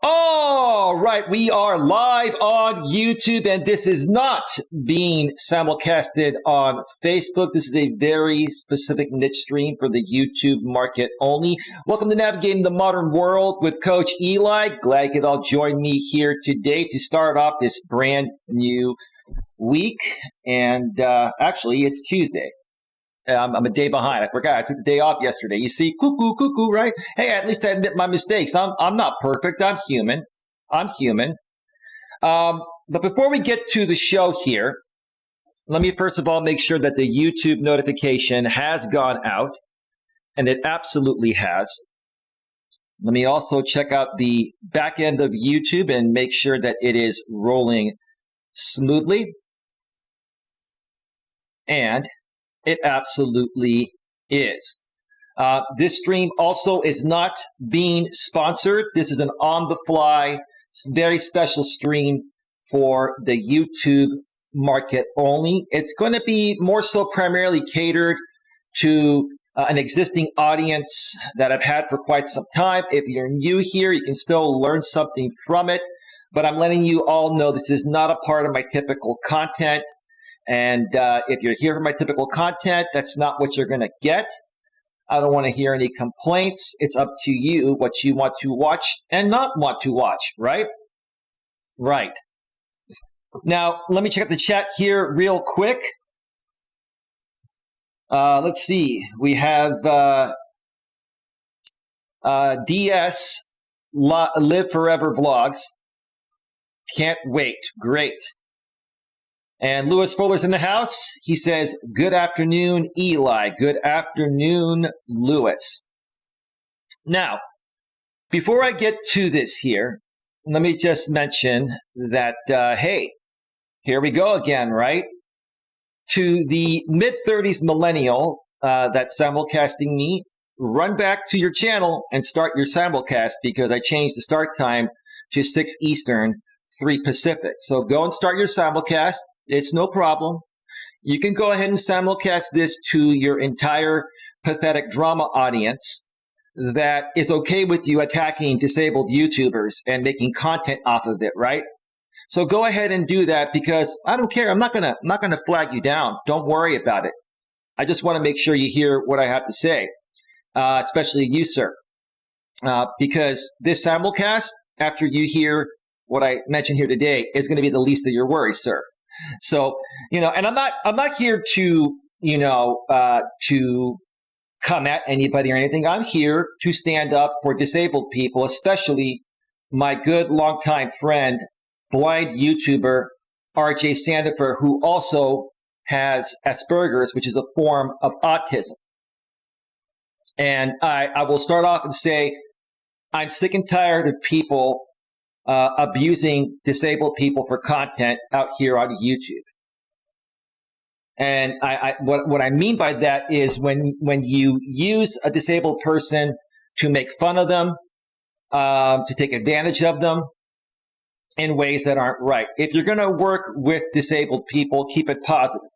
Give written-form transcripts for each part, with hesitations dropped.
All right, we are live on YouTube, and this is not being simulcasted on Facebook. This is a very specific niche stream for the YouTube market only. Welcome to Navigating the Modern World with Coach Eli. Glad you could all join me here today to start off this brand new week. And actually, it's Tuesday. I'm a day behind. I forgot. I took the day off yesterday. You see, cuckoo, right? Hey, at least I admit my mistakes. I'm not perfect. I'm human. But before we get to the show here, let me first of all make sure that the YouTube notification has gone out, and it absolutely has. Let me also check out the back end of YouTube and make sure that it is rolling smoothly. And it absolutely is. This stream also is not being sponsored. This is an on-the-fly, very special stream for the YouTube market only. It's going to be more so primarily catered to an existing audience that I've had for quite some time. If you're new here, you can still learn something from it. But I'm letting you all know this is not a part of my typical content. And if you're here for my typical content, that's not what you're going to get. I don't want to hear any complaints. It's up to you what you want to watch and not want to watch, right? Right. Now, let me check out the chat here real quick. Let's see. We have DS Live Forever Blogs. Can't wait. Great. And Lewis Fuller's in the house. He says, good afternoon, Eli. Good afternoon, Lewis. Now, before I get to this here, let me just mention that, hey, here we go again, right? To the mid-30s millennial that's simulcasting me, run back to your channel and start your simulcast because I changed the start time to 6 Eastern, 3 Pacific. So go and start your simulcast. It's no problem. You can go ahead and simulcast this to your entire pathetic drama audience that is okay with you attacking disabled YouTubers and making content off of it, right? So go ahead and do that because I don't care. I'm not gonna flag you down. Don't worry about it. I just want to make sure you hear what I have to say, especially you, sir, because this simulcast, after you hear what I mentioned here today, is going to be the least of your worries, sir. So, and I'm not here to, to come at anybody or anything. I'm here to stand up for disabled people, especially my good longtime friend, blind YouTuber, RJ Sandefur, who also has Asperger's, which is a form of autism. And I will start off and say, I'm sick and tired of people abusing disabled people for content out here on YouTube. And what I mean by that is when you use a disabled person to make fun of them, to take advantage of them in ways that aren't right. If you're going to work with disabled people, keep it positive.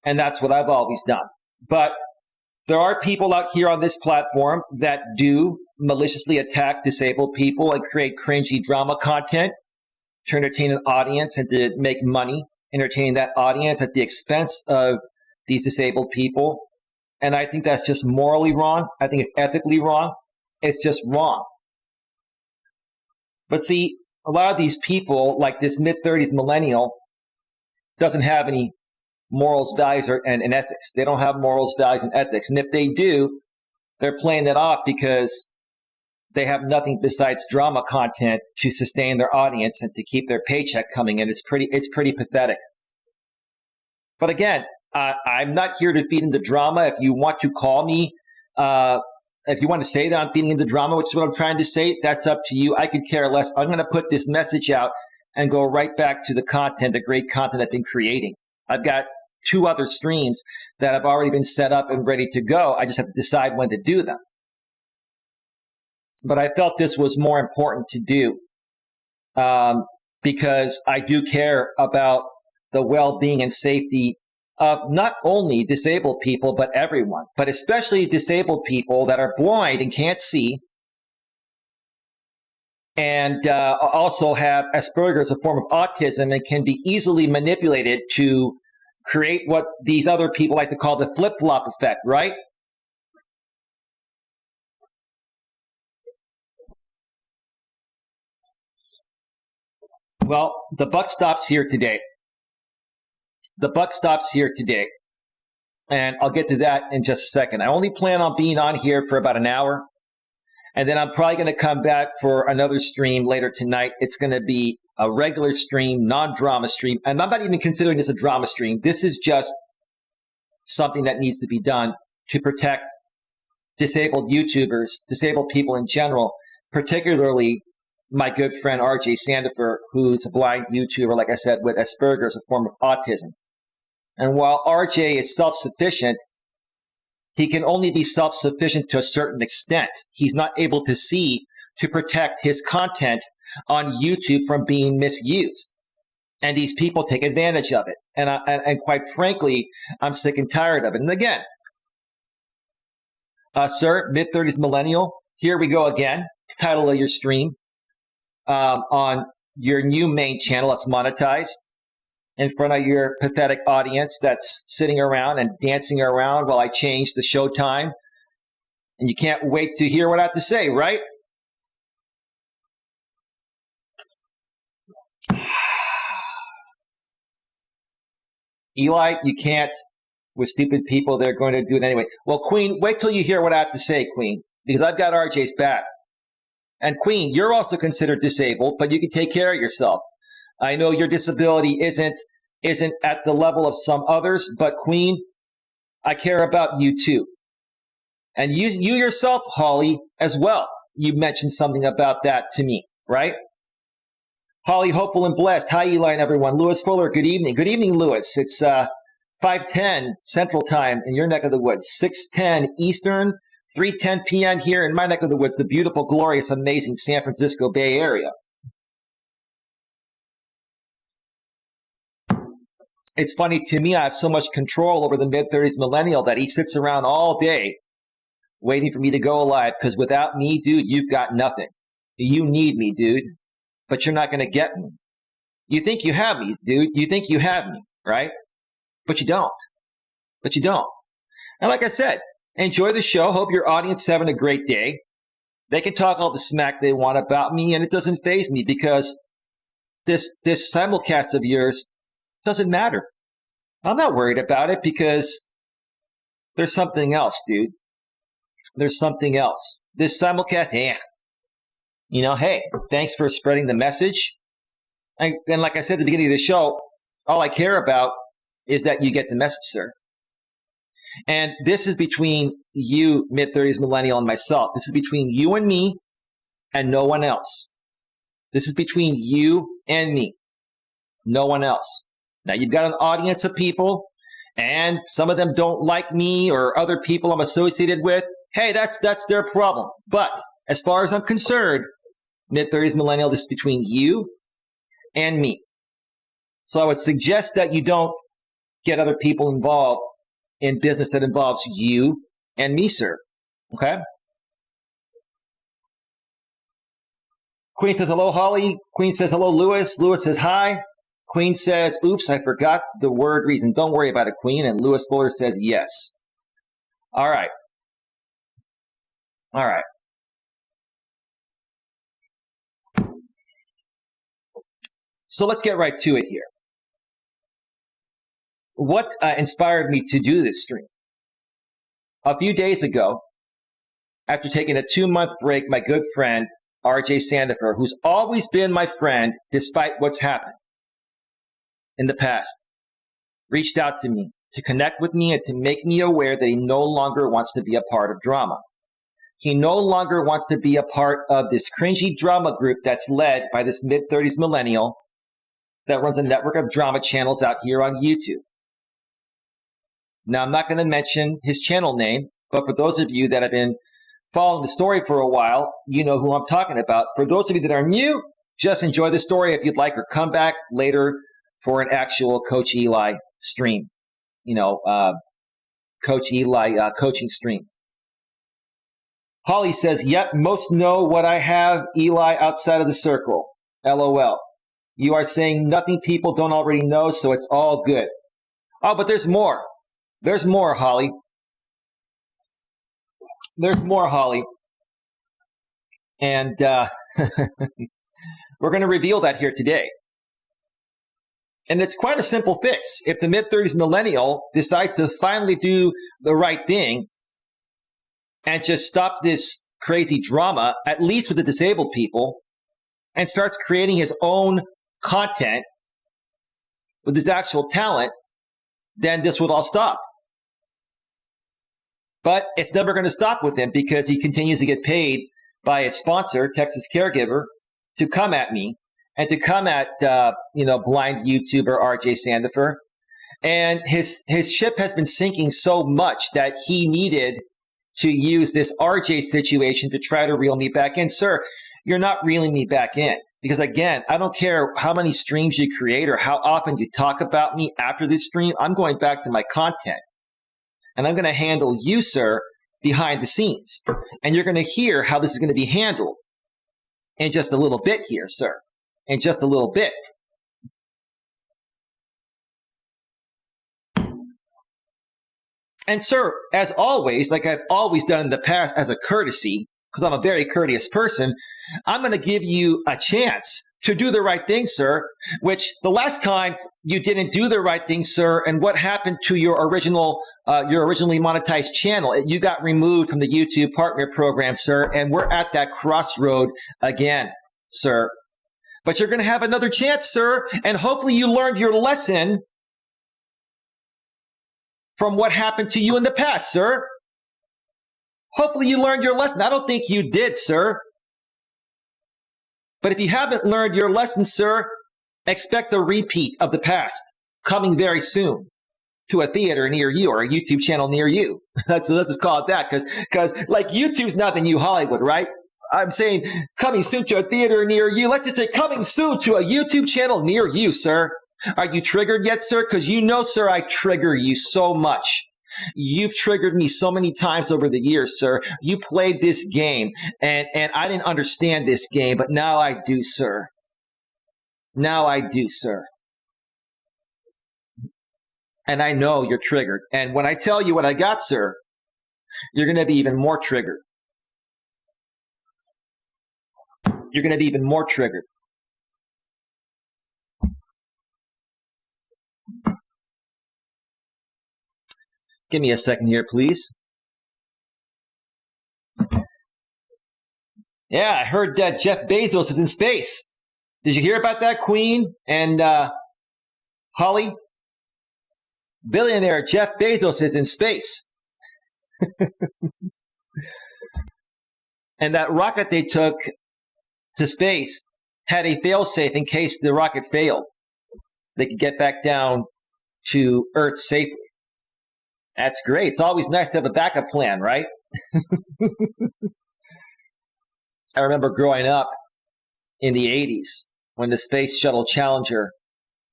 And that's what I've always done. But there are people out here on this platform that do maliciously attack disabled people and create cringy drama content to entertain an audience and to make money entertaining that audience at the expense of these disabled people. And I think that's just morally wrong. I think it's ethically wrong. It's just wrong. But see, a lot of these people, like this mid-30s millennial, doesn't have any morals, values, and ethics. They don't have morals, values, and ethics. And if they do, they're playing that off because they have nothing besides drama content to sustain their audience and to keep their paycheck coming in. It's pretty pathetic. But again, I'm not here to feed into drama. If you want to call me, if you want to say that I'm feeding into drama, which is what I'm trying to say, that's up to you. I could care less. I'm going to put this message out and go right back to the content, the great content I've been creating. I've got 2 other streams that have already been set up and ready to go. I just have to decide when to do them. But I felt this was more important to do because I do care about the well-being and safety of not only disabled people, but everyone, but especially disabled people that are blind and can't see, and also have Asperger's, a form of autism, and can be easily manipulated to create what these other people like to call the flip-flop effect, right? Well, the buck stops here today. The buck stops here today. And I'll get to that in just a second. I only plan on being on here for about an hour. And then I'm probably going to come back for another stream later tonight. It's going to be a regular stream, non-drama stream. And I'm not even considering this a drama stream. This is just something that needs to be done to protect disabled YouTubers, disabled people in general, particularly my good friend RJ Sandefur, who's a blind YouTuber, like I said, with Asperger's, a form of autism. And while RJ is self-sufficient, he can only be self-sufficient to a certain extent. He's not able to see to protect his content on YouTube from being misused. And these people take advantage of it. And quite frankly, I'm sick and tired of it. And again, sir, mid-30s millennial, here we go again. Title of your stream on your new main channel that's monetized, in front of your pathetic audience that's sitting around and dancing around while I change the show time. And you can't wait to hear what I have to say, right? Eli, you can't. With stupid people, they're going to do it anyway. Well, Queen, wait till you hear what I have to say, Queen, because I've got RJ's back. And Queen, you're also considered disabled, but you can take care of yourself. I know your disability isn't at the level of some others, but Queen, I care about you too. And you yourself, Holly, as well. You mentioned something about that to me, right? Holly, hopeful and blessed. Hi, Eli and everyone. Lewis Fuller, good evening. Good evening, Lewis. It's 5:10 Central Time in your neck of the woods, 6:10 Eastern, 3:10 p.m. here in my neck of the woods, the beautiful, glorious, amazing San Francisco Bay Area. It's funny to me, I have so much control over the mid-30s millennial that he sits around all day waiting for me to go live, because without me, dude, you've got nothing. You need me, dude, but you're not going to get me. You think you have me, dude. You think you have me, right? But you don't. But you don't. And like I said, enjoy the show. Hope your audience is having a great day. They can talk all the smack they want about me, and it doesn't faze me, because this simulcast of yours doesn't matter. I'm not worried about it, because there's something else, dude. There's something else. This simulcast, hey, thanks for spreading the message. And like I said at the beginning of the show, all I care about is that you get the message, sir. And this is between you, mid-30s millennial, and myself. This is between you and me and no one else. This is between you and me, no one else. Now, you've got an audience of people, and some of them don't like me or other people I'm associated with. Hey, that's their problem. But as far as I'm concerned, mid-30s millennial, this is between you and me. So I would suggest that you don't get other people involved in business that involves you and me, sir. Okay? Queen says hello, Holly. Queen says hello, Lewis. Lewis says hi. Queen says, oops, I forgot the word reason. Don't worry about it, Queen. And Lewis Fuller says yes. All right. All right. So let's get right to it here. What inspired me to do this stream? A few days ago, after taking a 2-month break, my good friend, RJ Sandefur, who's always been my friend despite what's happened in the past, reached out to me to connect with me and to make me aware that he no longer wants to be a part of drama. He no longer wants to be a part of this cringy drama group that's led by this mid-30s millennial that runs a network of drama channels out here on YouTube. Now, I'm not going to mention his channel name, but for those of you that have been following the story for a while, you know who I'm talking about. For those of you that are new, just enjoy the story if you'd like, or come back later for an actual Coach Eli stream. Coach Eli coaching stream. Holly says, yep, most know what I have, Eli, outside of the circle. LOL. You are saying nothing people don't already know, so it's all good. Oh, but there's more. There's more, Holly. There's more, Holly. And we're going to reveal that here today. And it's quite a simple fix. If the mid-30s millennial decides to finally do the right thing and just stop this crazy drama, at least with the disabled people, and starts creating his own content with his actual talent, then this will all stop. But it's never going to stop with him because he continues to get paid by his sponsor, Texas Caregiver, to come at me and to come at, blind YouTuber RJ Sandefur. And his ship has been sinking so much that he needed to use this RJ situation to try to reel me back in. Sir, you're not reeling me back in. Because again, I don't care how many streams you create or how often you talk about me after this stream. I'm going back to my content. And I'm going to handle you, sir, behind the scenes. And you're going to hear how this is going to be handled in just a little bit here, sir. In just a little bit. And sir, as always, like I've always done in the past as a courtesy, because I'm a very courteous person, I'm going to give you a chance to do the right thing, sir, which the last time you didn't do the right thing, sir, and what happened to your originally monetized channel? You got removed from the YouTube Partner Program, sir, and we're at that crossroad again, sir. But you're going to have another chance, sir, and hopefully you learned your lesson from what happened to you in the past, sir. Hopefully you learned your lesson. I don't think you did, sir. But if you haven't learned your lesson, sir, expect a repeat of the past coming very soon to a theater near you or a YouTube channel near you. Let's just call it that, because like YouTube's not the new Hollywood, right? I'm saying coming soon to a theater near you. Let's just say coming soon to a YouTube channel near you, sir. Are you triggered yet, sir? Because you know, sir, I trigger you so much. You've triggered me so many times over the years, sir. You played this game, and I didn't understand this game, but now I do, sir. Now I do, sir. And I know you're triggered. And when I tell you what I got, sir, you're going to be even more triggered. You're going to be even more triggered. Give me a second here, please. Yeah, I heard that Jeff Bezos is in space. Did you hear about that, Queen and Holly? Billionaire Jeff Bezos is in space. And that rocket they took to space had a failsafe in case the rocket failed. They could get back down to Earth safely. That's great. It's always nice to have a backup plan, right? I remember growing up in the 80s when the Space Shuttle Challenger,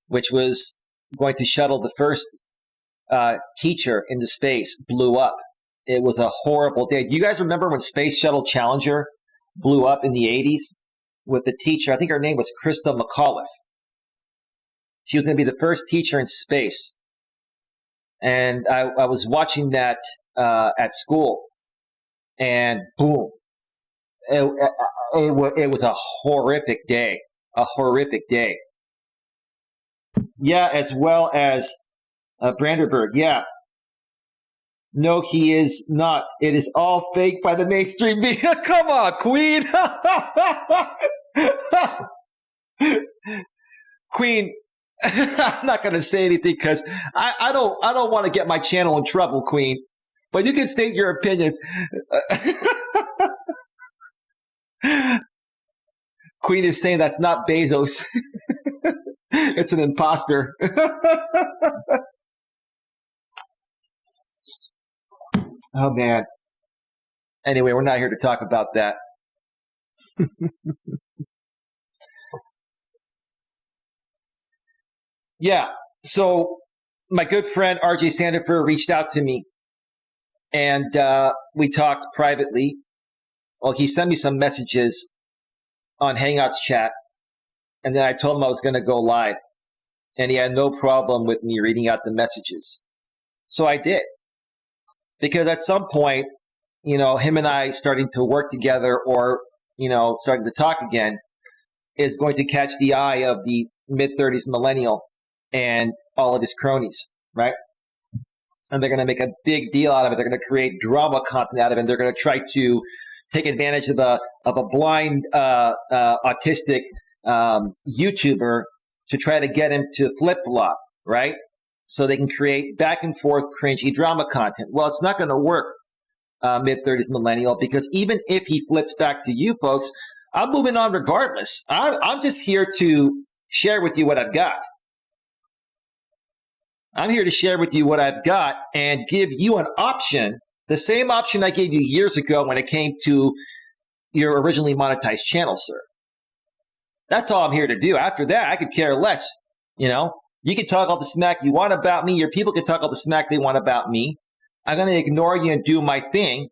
which was going to shuttle the first teacher into space, blew up. It was a horrible day. Do you guys remember when Space Shuttle Challenger blew up in the 80s with the teacher? I think her name was Krista McAuliffe. She was going to be the first teacher in space. And I was watching that at school, and boom, it was a horrific day, Yeah, as well as Brandenburg, yeah. No, he is not. It is all fake by the mainstream media. Come on, Queen. Queen. I'm not going to say anything because I don't want to get my channel in trouble, Queen. But you can state your opinions. Queen is saying that's not Bezos. It's an imposter. Oh, man. Anyway, we're not here to talk about that. Yeah, so my good friend RJ Sandefur reached out to me, and we talked privately, Well, he sent me some messages on Hangouts chat, and then I told him I was going to go live, and he had no problem with me reading out the messages. So I did, because at some point, him and I starting to work together, or starting to talk again, is going to catch the eye of the mid-30s millennial and all of his cronies, right? And they're going to make a big deal out of it. They're going to create drama content out of it. And they're going to try to take advantage of a blind autistic YouTuber to try to get him to flip-flop, right? So they can create back and forth cringy drama content. Well, it's not going to work, mid-30s millennial, because even if he flips back to you folks, I'm moving on regardless. I'm just here to share with you what I've got. I'm here to share with you what I've got and give you an option, the same option I gave you years ago when it came to your originally monetized channel, sir. That's all I'm here to do. After that, I could care less. You can talk all the smack you want about me. Your people can talk all the smack they want about me. I'm going to ignore you and do my thing.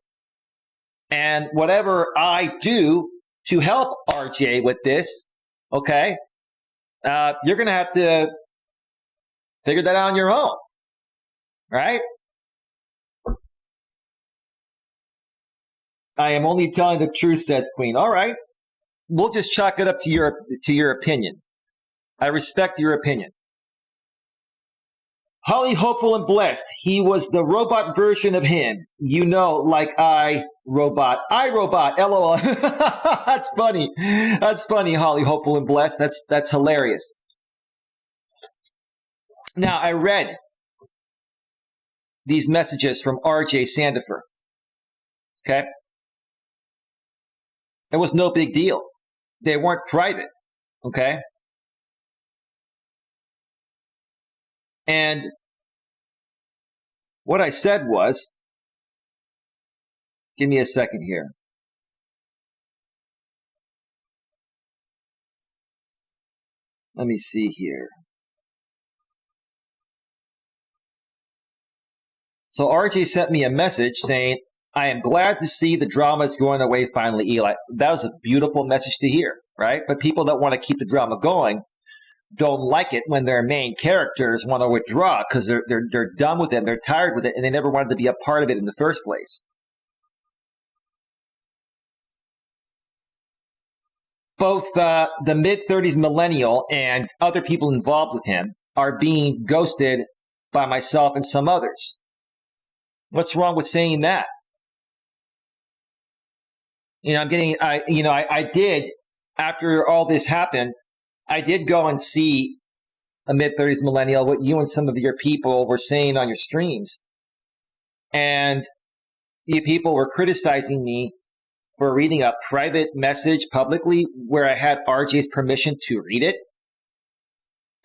And whatever I do to help RJ with this, okay, you're going to have to figure that out on your own, right? I am only telling the truth, says Queen. All right, we'll just chalk it up to your opinion. I respect your opinion. Holly, hopeful and blessed. He was the robot version of him. Like iRobot. iRobot, LOL. That's funny. That's funny, Holly, hopeful and blessed. That's hilarious. Now, I read these messages from RJ Sandefur. Okay? It was no big deal. They weren't private. Okay? And what I said was, give me a second here. Let me see here. So RJ sent me a message saying, I am glad to see the drama is going away finally, Eli. That was a beautiful message to hear, right? But people that want to keep the drama going don't like it when their main characters want to withdraw because they're done with it, they're tired with it, and they never wanted to be a part of it in the first place. Both the mid-30s millennial and other people involved with him are being ghosted by myself and some others. What's wrong with saying that? I did, after all this happened, I did go and see a mid-30s millennial, what you and some of your people were saying on your streams. And you people were criticizing me for reading a private message publicly where I had RJ's permission to read it.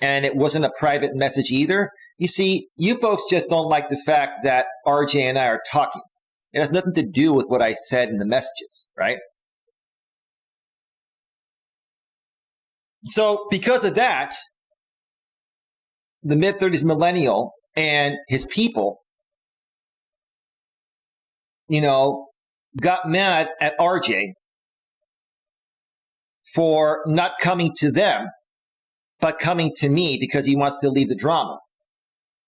And it wasn't a private message either. You see, you folks just don't like the fact that RJ and I are talking. It has nothing to do with what I said in the messages, right? So because of that, the mid-30s millennial and his people, got mad at RJ for not coming to them, but coming to me because he wants to leave the drama.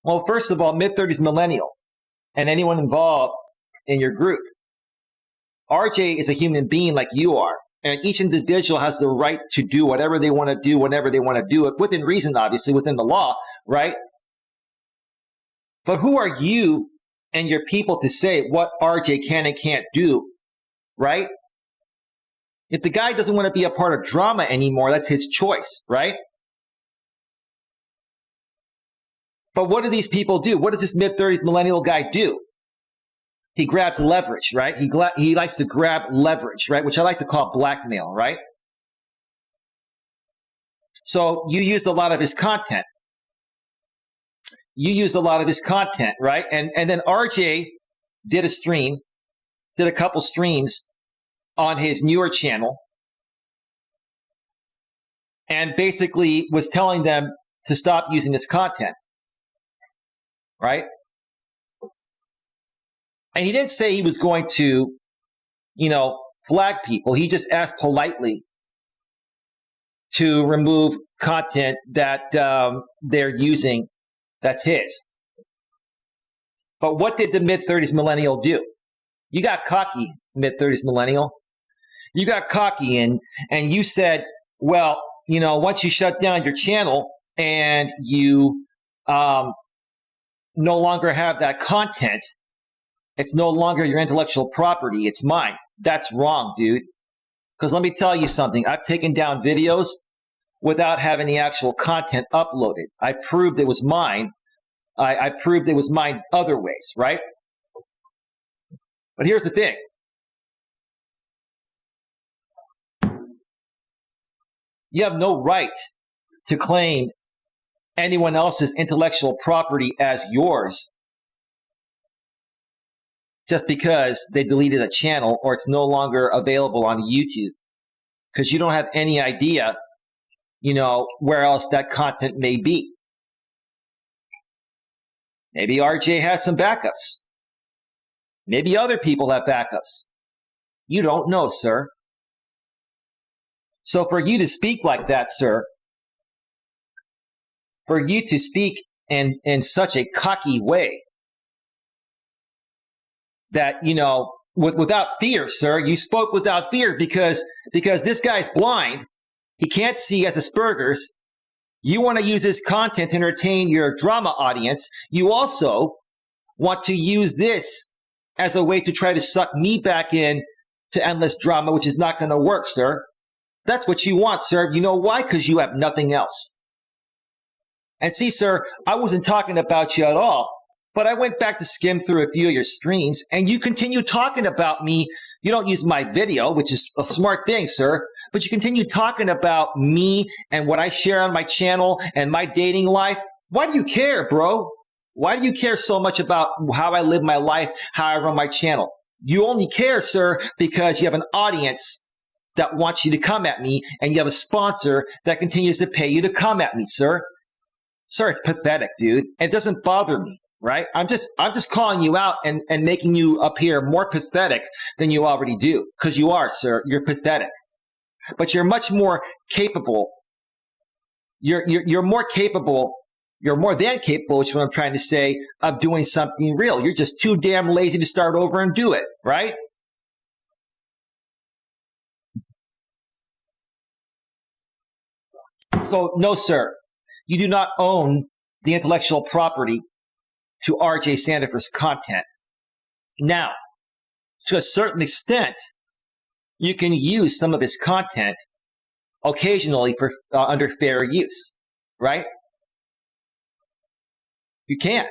Well, first of all, mid-30s millennial and anyone involved in your group, RJ is a human being like you are. And each individual has the right to do whatever they want to do, whenever they want to do it, within reason, obviously, within the law, right? But who are you and your people to say what RJ can and can't do, right? If the guy doesn't want to be a part of drama anymore, that's his choice, right? But what do these people do? What does this mid-30s millennial guy do? He grabs leverage, right? He likes to grab leverage, right? Which I like to call blackmail, right? So you used a lot of his content. Right? And then RJ did a couple streams on his newer channel and basically was telling them to stop using this content, right? And he didn't say he was going to, flag people. He just asked politely to remove content that they're using that's his. But what did the mid-30s millennial do? You got cocky, mid-30s millennial. You got cocky and you said, well, you know, once you shut down your channel and you no longer have that content, it's no longer your intellectual property, it's mine. That's wrong, dude. Because let me tell you something. I've taken down videos without having the actual content uploaded. I proved it was mine. I proved it was mine other ways, right? But here's the thing. You have no right to claim anyone else's intellectual property as yours just because they deleted a channel or it's no longer available on YouTube. Because you don't have any idea, you know, where else that content may be. Maybe RJ has some backups. Maybe other people have backups. You don't know, sir. So for you to speak like that, sir, for you to speak in such a cocky way that, you know, without fear, sir, you spoke without fear because this guy's blind. He can't see, has Asperger's. You want to use his content to entertain your drama audience. You also want to use this as a way to try to suck me back in to endless drama, which is not going to work, sir. That's what you want, sir. You know why? Because you have nothing else. And see, sir, I wasn't talking about you at all, but I went back to skim through a few of your streams, and you continue talking about me. You don't use my video, which is a smart thing, sir, but you continue talking about me and what I share on my channel and my dating life. Why do you care, bro? Why do you care so much about how I live my life, how I run my channel? You only care, sir, because you have an audience that wants you to come at me, and you have a sponsor that continues to pay you to come at me, sir. Sir, it's pathetic, dude. It doesn't bother me, right? I'm just calling you out and making you appear more pathetic than you already do. Because you are, sir. You're pathetic. But you're much more capable. You're more capable. You're more than capable, which is what I'm trying to say, of doing something real. You're just too damn lazy to start over and do it, right? So, no, sir. You do not own the intellectual property to RJ Sandefur's content. Now, to a certain extent, you can use some of his content occasionally for under fair use, right? You can,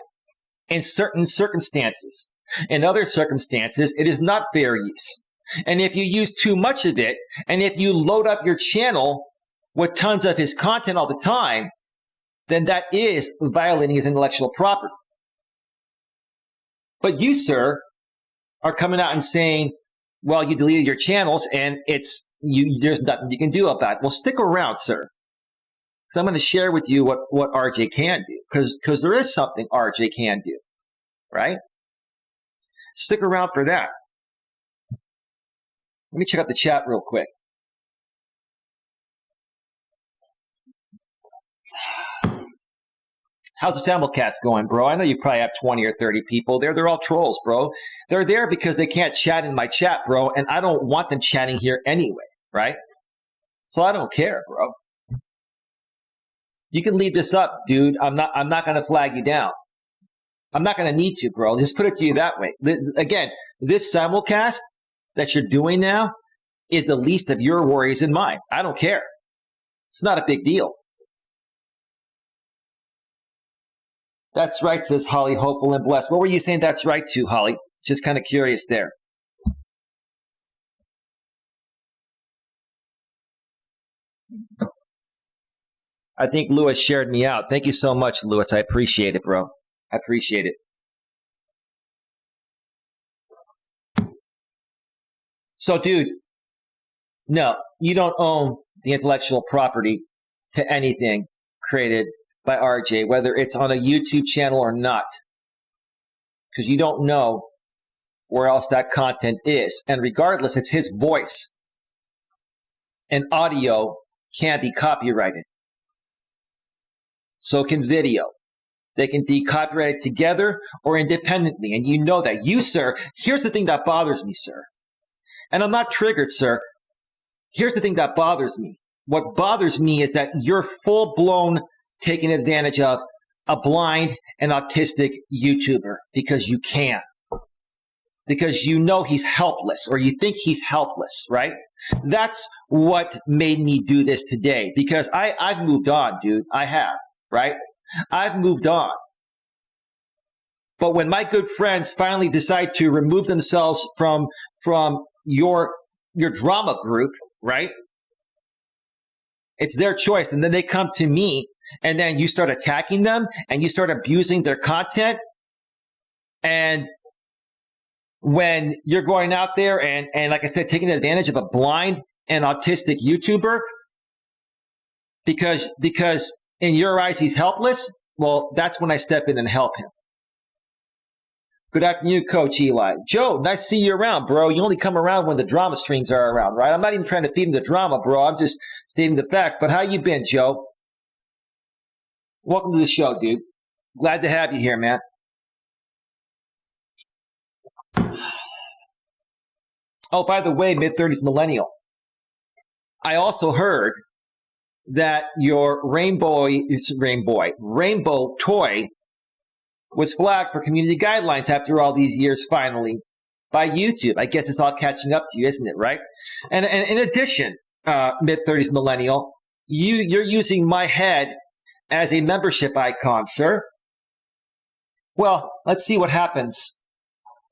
in certain circumstances. In other circumstances, it is not fair use. And if you use too much of it, and if you load up your channel with tons of his content all the time, then that is violating his intellectual property. But you, sir, are coming out and saying, well, you deleted your channels and there's nothing you can do about it. Well, stick around, sir. Because I'm going to share with you what RJ can do. Because there is something RJ can do, right? Stick around for that. Let me check out the chat real quick. How's the Simulcast going, bro? I know you probably have 20 or 30 people there. They're all trolls, bro. They're there because they can't chat in my chat, bro, and I don't want them chatting here anyway, right? So I don't care, bro. You can leave this up, dude. I'm not going to flag you down. I'm not going to need to, bro. Just put it to you that way. Again, this Simulcast that you're doing now is the least of your worries and mine. I don't care. It's not a big deal. That's right, says Holly, hopeful and blessed. What were you saying that's right to, Holly? Just kind of curious there. I think Lewis shared me out. Thank you so much, Lewis. I appreciate it, bro. I appreciate it. So, dude, no, you don't own the intellectual property to anything created by RJ, whether it's on a YouTube channel or not, because you don't know where else that content is. And regardless, it's his voice. And audio can't be copyrighted. So can video. They can be copyrighted together or independently. And you know that. You, sir, here's the thing that bothers me, sir. And I'm not triggered, sir. Here's the thing that bothers me. What bothers me is that you're full-blown taking advantage of a blind and autistic YouTuber because you can. Because you know he's helpless, or you think he's helpless, right? That's what made me do this today. Because I've moved on, dude. I have, right? I've moved on. But when my good friends finally decide to remove themselves from your drama group, right? It's their choice. And then they come to me, and then you start attacking them, and you start abusing their content. And when you're going out there and like I said, taking advantage of a blind and autistic YouTuber because in your eyes he's helpless, well, that's when I step in and help him. Good afternoon, Coach Eli. Joe, nice to see you around, bro. You only come around when the drama streams are around, right? I'm not even trying to feed him the drama, bro. I'm just stating the facts. But how you been, Joe? Welcome to the show, dude. Glad to have you here, man. Oh, by the way, mid-30s millennial. I also heard that your rainbow toy was flagged for community guidelines after all these years, finally, by YouTube. I guess it's all catching up to you, isn't it, right? And in addition, mid-30s millennial, you're using my head as a membership icon, sir. Well, let's see what happens.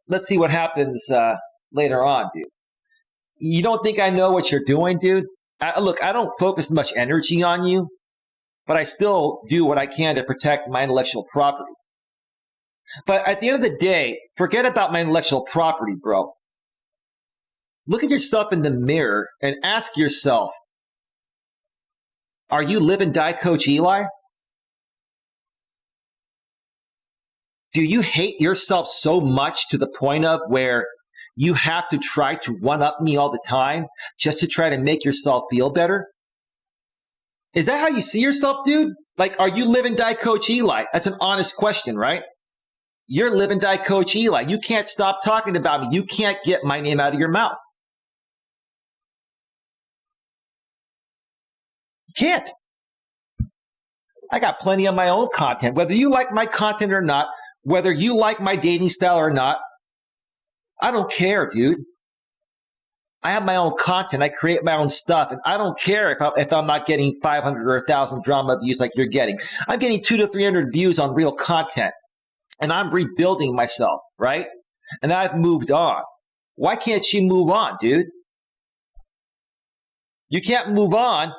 Let's see what happens later on, dude. You don't think I know what you're doing, dude? Look, I don't focus much energy on you, but I still do what I can to protect my intellectual property. But at the end of the day, forget about my intellectual property, bro. Look at yourself in the mirror and ask yourself, are you live and die Coach Eli? Do you hate yourself so much to the point of where you have to try to one-up me all the time just to try to make yourself feel better? Is that how you see yourself, dude? Like, are you live and die Coach Eli? That's an honest question, right? You're live and die Coach Eli. You can't stop talking about me. You can't get my name out of your mouth. You can't. I got plenty of my own content. Whether you like my content or not, whether you like my dating style or not, I don't care, dude. I have my own content. I create my own stuff. And I don't care if I'm not getting 500 or 1,000 drama views like you're getting. I'm getting 200 to 300 views on real content. And I'm rebuilding myself, right? And I've moved on. Why can't you move on, dude? You can't move on,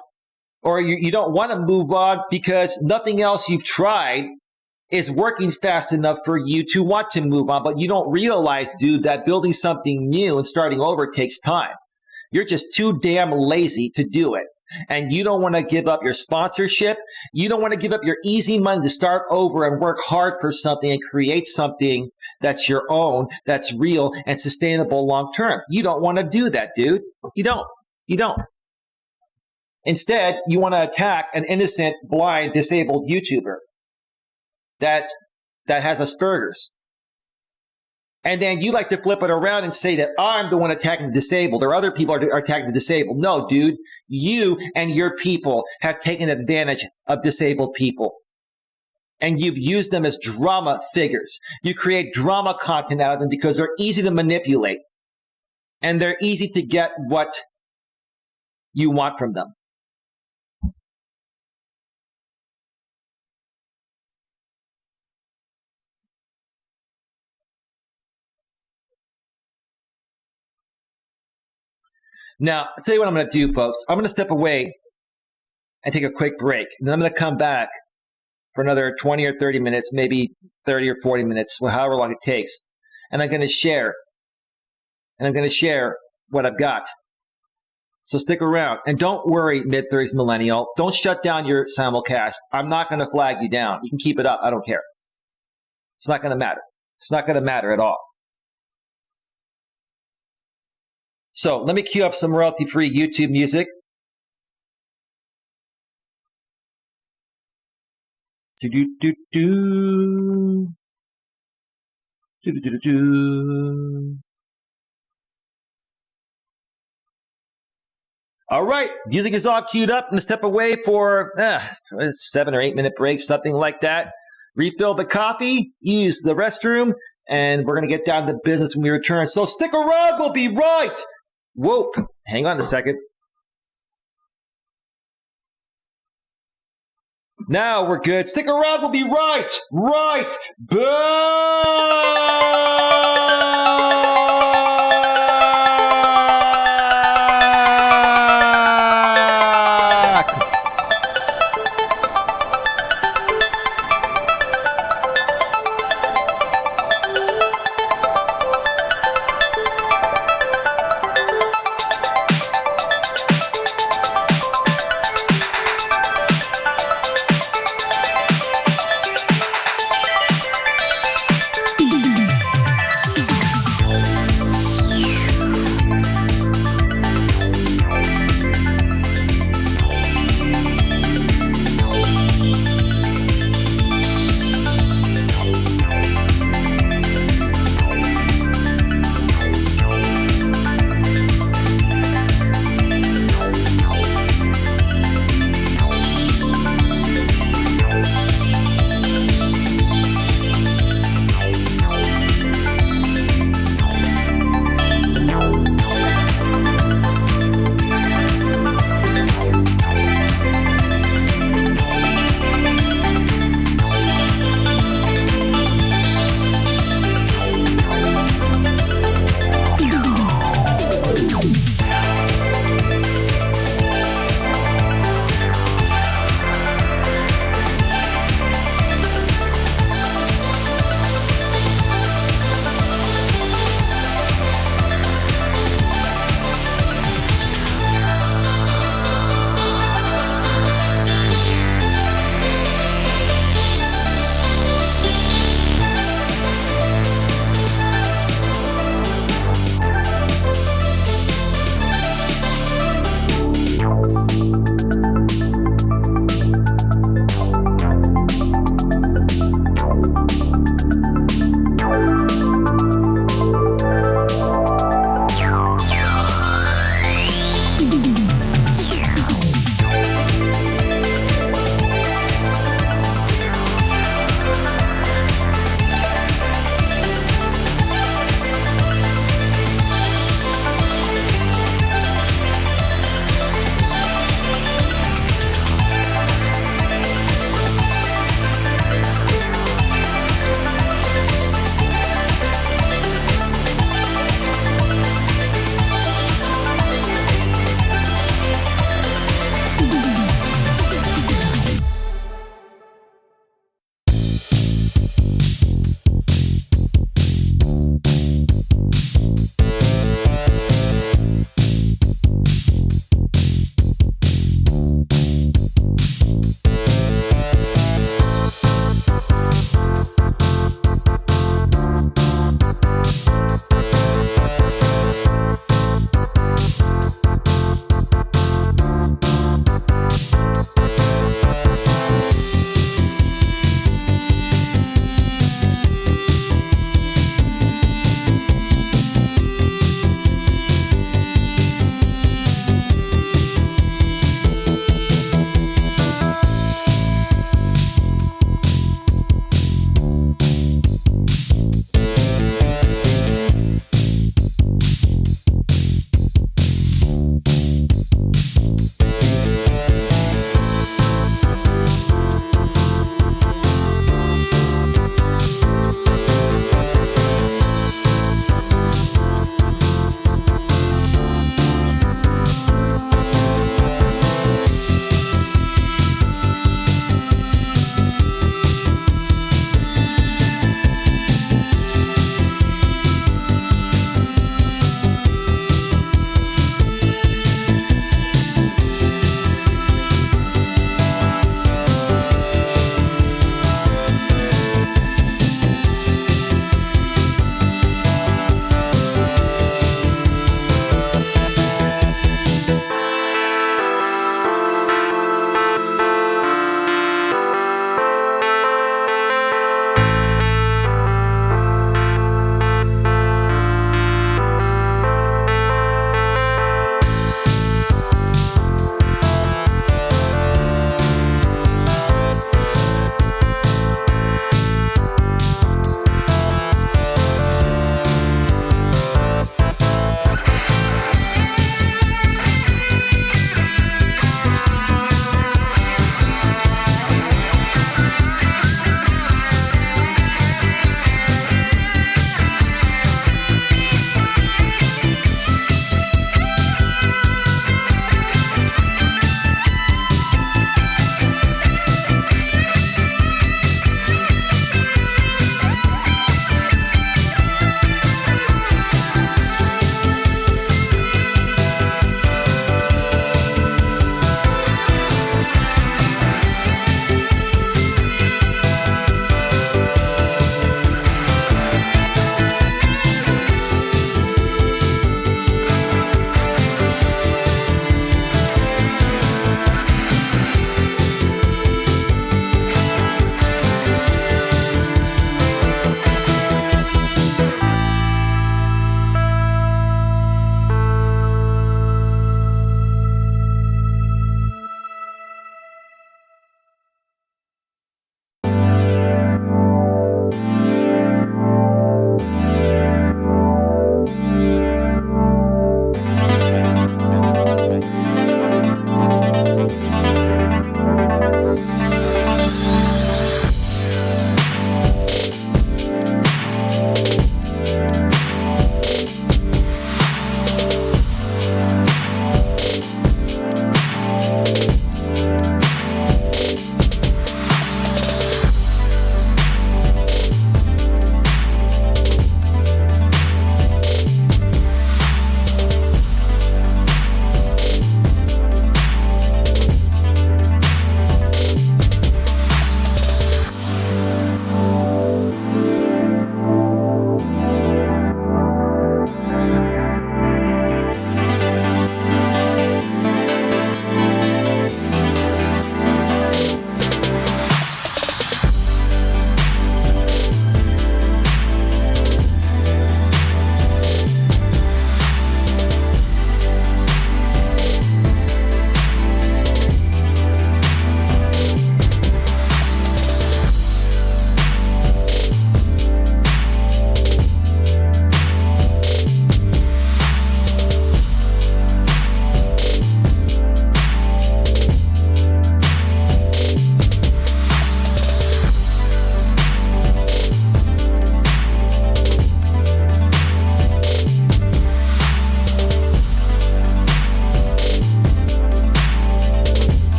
or you don't want to move on because nothing else you've tried is working fast enough for you to want to move on. But you don't realize, dude, that building something new and starting over takes time. You're just too damn lazy to do it. And you don't want to give up your sponsorship. You don't want to give up your easy money to start over and work hard for something and create something that's your own, that's real and sustainable long term. You don't want to do that, dude. You don't. You don't. Instead, you want to attack an innocent, blind, disabled YouTuber that has Asperger's. And then you like to flip it around and say that I'm the one attacking the disabled or other people are attacking the disabled. No, dude, you and your people have taken advantage of disabled people. And you've used them as drama figures. You create drama content out of them because they're easy to manipulate. And they're easy to get what you want from them. Now, I'll tell you what I'm going to do, folks. I'm going to step away and take a quick break. And then I'm going to come back for another 20 or 30 minutes, maybe 30 or 40 minutes, however long it takes. And I'm going to share. And I'm going to share what I've got. So stick around. And don't worry, mid-30s millennial. Don't shut down your simulcast. I'm not going to flag you down. You can keep it up. I don't care. It's not going to matter. It's not going to matter at all. So let me cue up some royalty-free YouTube music. Do-do-do-do. Do-do-do-do. All right, music is all queued up. I'm going to step away for a 7 or 8 minute break, something like that. Refill the coffee, use the restroom, and we're going to get down to business when we return. So stick around, we'll be right. Whoa, hang on a second. Now we're good. Stick around, we'll be right.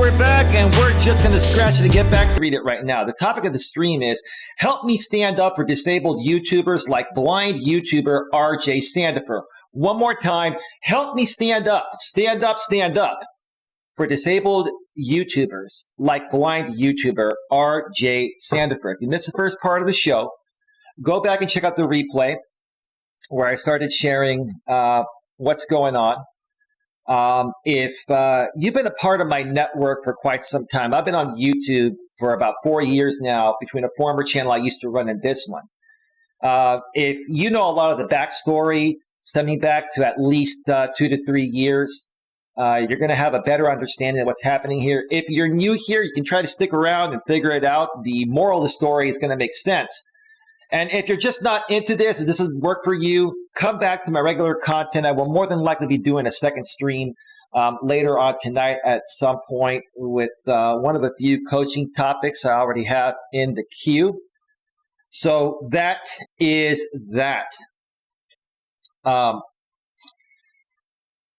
we're back, and we're just going to scratch it and get back to read it right now. The topic of the stream is, help me stand up for disabled YouTubers like blind YouTuber RJ Sandefur. One more time, help me stand up for disabled YouTubers like blind YouTuber RJ Sandefur. If you missed the first part of the show, go back and check out the replay where I started sharing what's going on. If you've been a part of my network for quite some time, I've been on YouTube for about 4 years now, between a former channel I used to run and this one. If you know a lot of the backstory, stemming back to at least 2 to 3 years, you're going to have a better understanding of what's happening here. If you're new here, you can try to stick around and figure it out. The moral of the story is going to make sense. And if you're just not into this, or this doesn't work for you, come back to my regular content. I will more than likely be doing a second stream later on tonight at some point with one of the few coaching topics I already have in the queue. So that is that.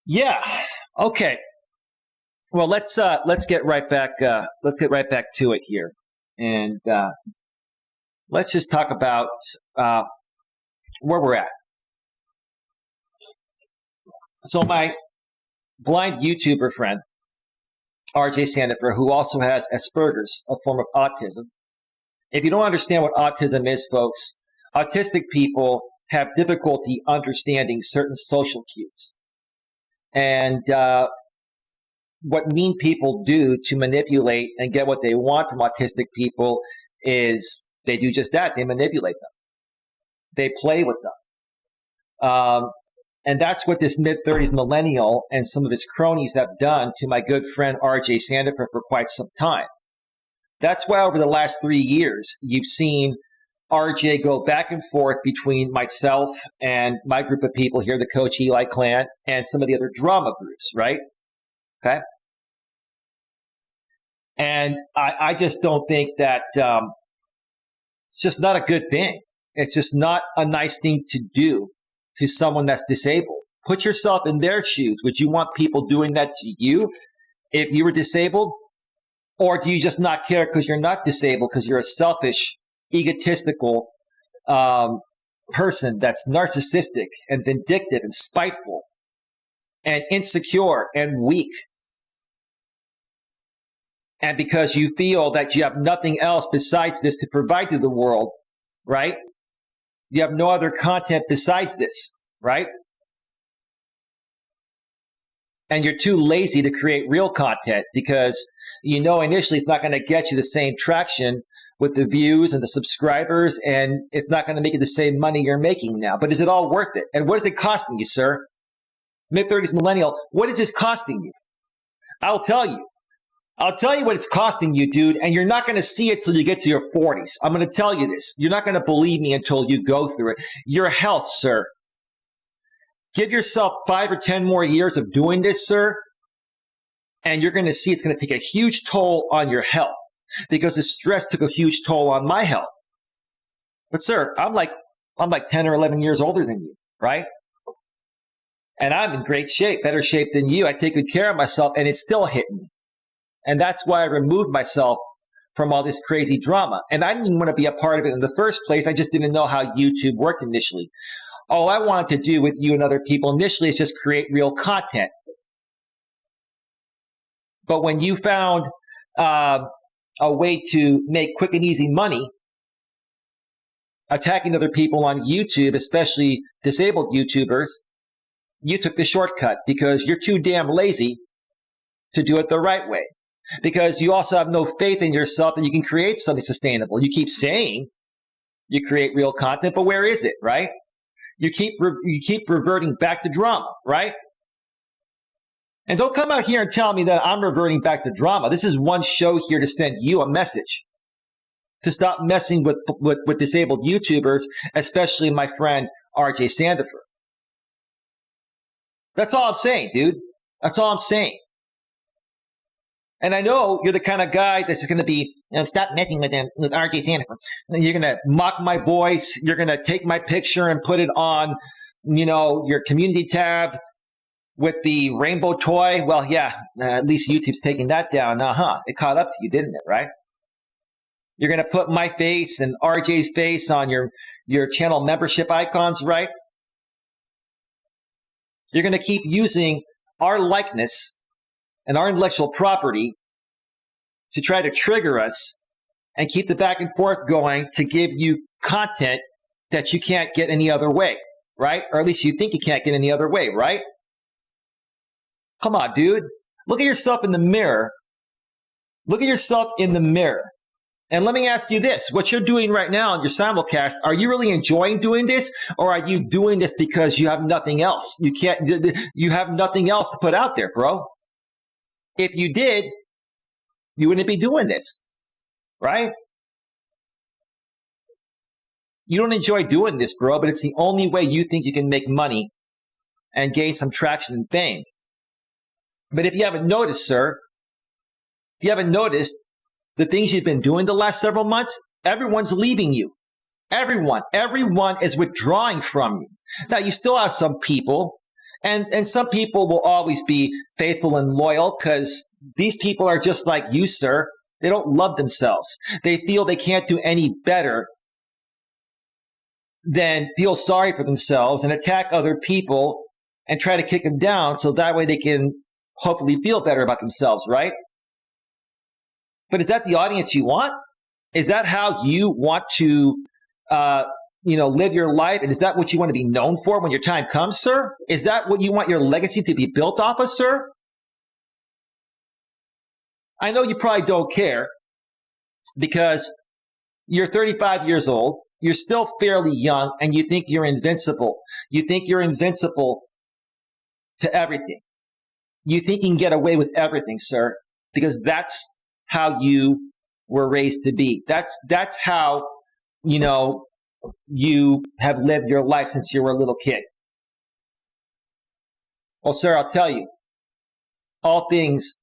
Yeah. Okay. Well, let's get right back. Let's get right back to it here, and let's just talk about where we're at. So my blind YouTuber friend, RJ Sandefur, who also has Asperger's, a form of autism. If you don't understand what autism is, folks, autistic people have difficulty understanding certain social cues. And what mean people do to manipulate and get what they want from autistic people is they do just that. They manipulate them. They play with them. And that's what this mid-30s millennial and some of his cronies have done to my good friend RJ Sandefur for quite some time. That's why over the last 3 years, you've seen RJ go back and forth between myself and my group of people here, the Coach Eli clan, and some of the other drama groups, right? Okay? And I just don't think that it's just not a good thing. It's just not a nice thing to do to someone that's disabled. Put yourself in their shoes. Would you want people doing that to you if you were disabled? Or do you just not care because you're not disabled, because you're a selfish, egotistical person that's narcissistic and vindictive and spiteful and insecure and weak? And because you feel that you have nothing else besides this to provide to the world, right? You have no other content besides this, right? And you're too lazy to create real content because you know initially it's not going to get you the same traction with the views and the subscribers, and it's not going to make you the same money you're making now. But is it all worth it? And what is it costing you, sir? Mid-30s millennial, what is this costing you? I'll tell you. I'll tell you what it's costing you, dude, and you're not going to see it till you get to your 40s. I'm going to tell you this. You're not going to believe me until you go through it. Your health, sir. Give yourself 5 or 10 more years of doing this, sir, and you're going to see it's going to take a huge toll on your health because the stress took a huge toll on my health. But, sir, I'm like 10 or 11 years older than you, right? And I'm in great shape, better shape than you. I take good care of myself, and it's still hitting me. And that's why I removed myself from all this crazy drama. And I didn't even want to be a part of it in the first place. I just didn't know how YouTube worked initially. All I wanted to do with you and other people initially is just create real content. But when you found a way to make quick and easy money, attacking other people on YouTube, especially disabled YouTubers, you took the shortcut because you're too damn lazy to do it the right way. Because you also have no faith in yourself that you can create something sustainable. You keep saying you create real content, but where is it, right? You keep reverting back to drama, right? And don't come out here and tell me that I'm reverting back to drama. This is one show here to send you a message to stop messing with disabled YouTubers, especially my friend RJ Sandefur. That's all I'm saying, dude. That's all I'm saying. And I know you're the kind of guy that's just going to be, stop messing with him, with RJ Sandefur. You're going to mock my voice. You're going to take my picture and put it on, your community tab. with the rainbow toy. Well, yeah, at least YouTube's taking that down. It caught up to you, didn't it, right? You're going to put my face and RJ's face on your channel membership icons, right? You're going to keep using our likeness and our intellectual property to try to trigger us and keep the back and forth going to give you content that you can't get any other way, right? Or at least you think you can't get any other way, right? Come on, dude. Look at yourself in the mirror. Look at yourself in the mirror. And let me ask you this. What you're doing right now on your simulcast, are you really enjoying doing this? Or are you doing this because you have nothing else? You have nothing else to put out there, bro. If you did, you wouldn't be doing this, right? You don't enjoy doing this, bro, but it's the only way you think you can make money and gain some traction and fame. But if you haven't noticed, sir, if you haven't noticed the things you've been doing the last several months, everyone's leaving you. Everyone is withdrawing from you. Now, you still have some people, and some people will always be faithful and loyal because these people are just like you, sir. They don't love themselves. They feel they can't do any better than feel sorry for themselves and attack other people and try to kick them down so that way they can hopefully feel better about themselves, right? But is that the audience you want? Is that how you want to, live your life? And is that what you want to be known for when your time comes, sir? Is that what you want your legacy to be built off of, sir? I know you probably don't care because you're 35 years old. You're still fairly young and you think you're invincible. You think you're invincible to everything. You think you can get away with everything, sir, because that's how you were raised to be. That's how, you have lived your life since you were a little kid. Well, sir, I'll tell you, all things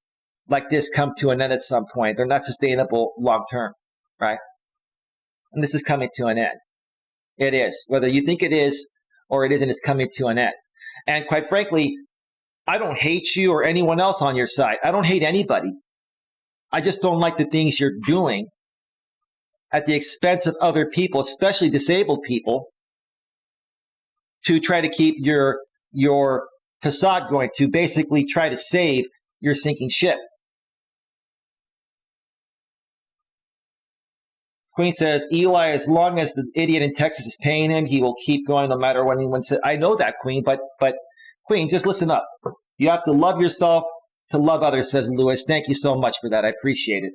like this come to an end at some point. They're not sustainable long term, right? And this is coming to an end. It is. Whether you think it is or it isn't, it's coming to an end. And quite frankly, I don't hate you or anyone else on your side. I don't hate anybody. I just don't like the things you're doing at the expense of other people, especially disabled people, to try to keep your facade going, to basically try to save your sinking ship. Queen says, Eli, as long as the idiot in Texas is paying him, he will keep going no matter what anyone says. I know that, Queen, but Queen, just listen up. You have to love yourself to love others, says Lewis. Thank you so much for that. I appreciate it.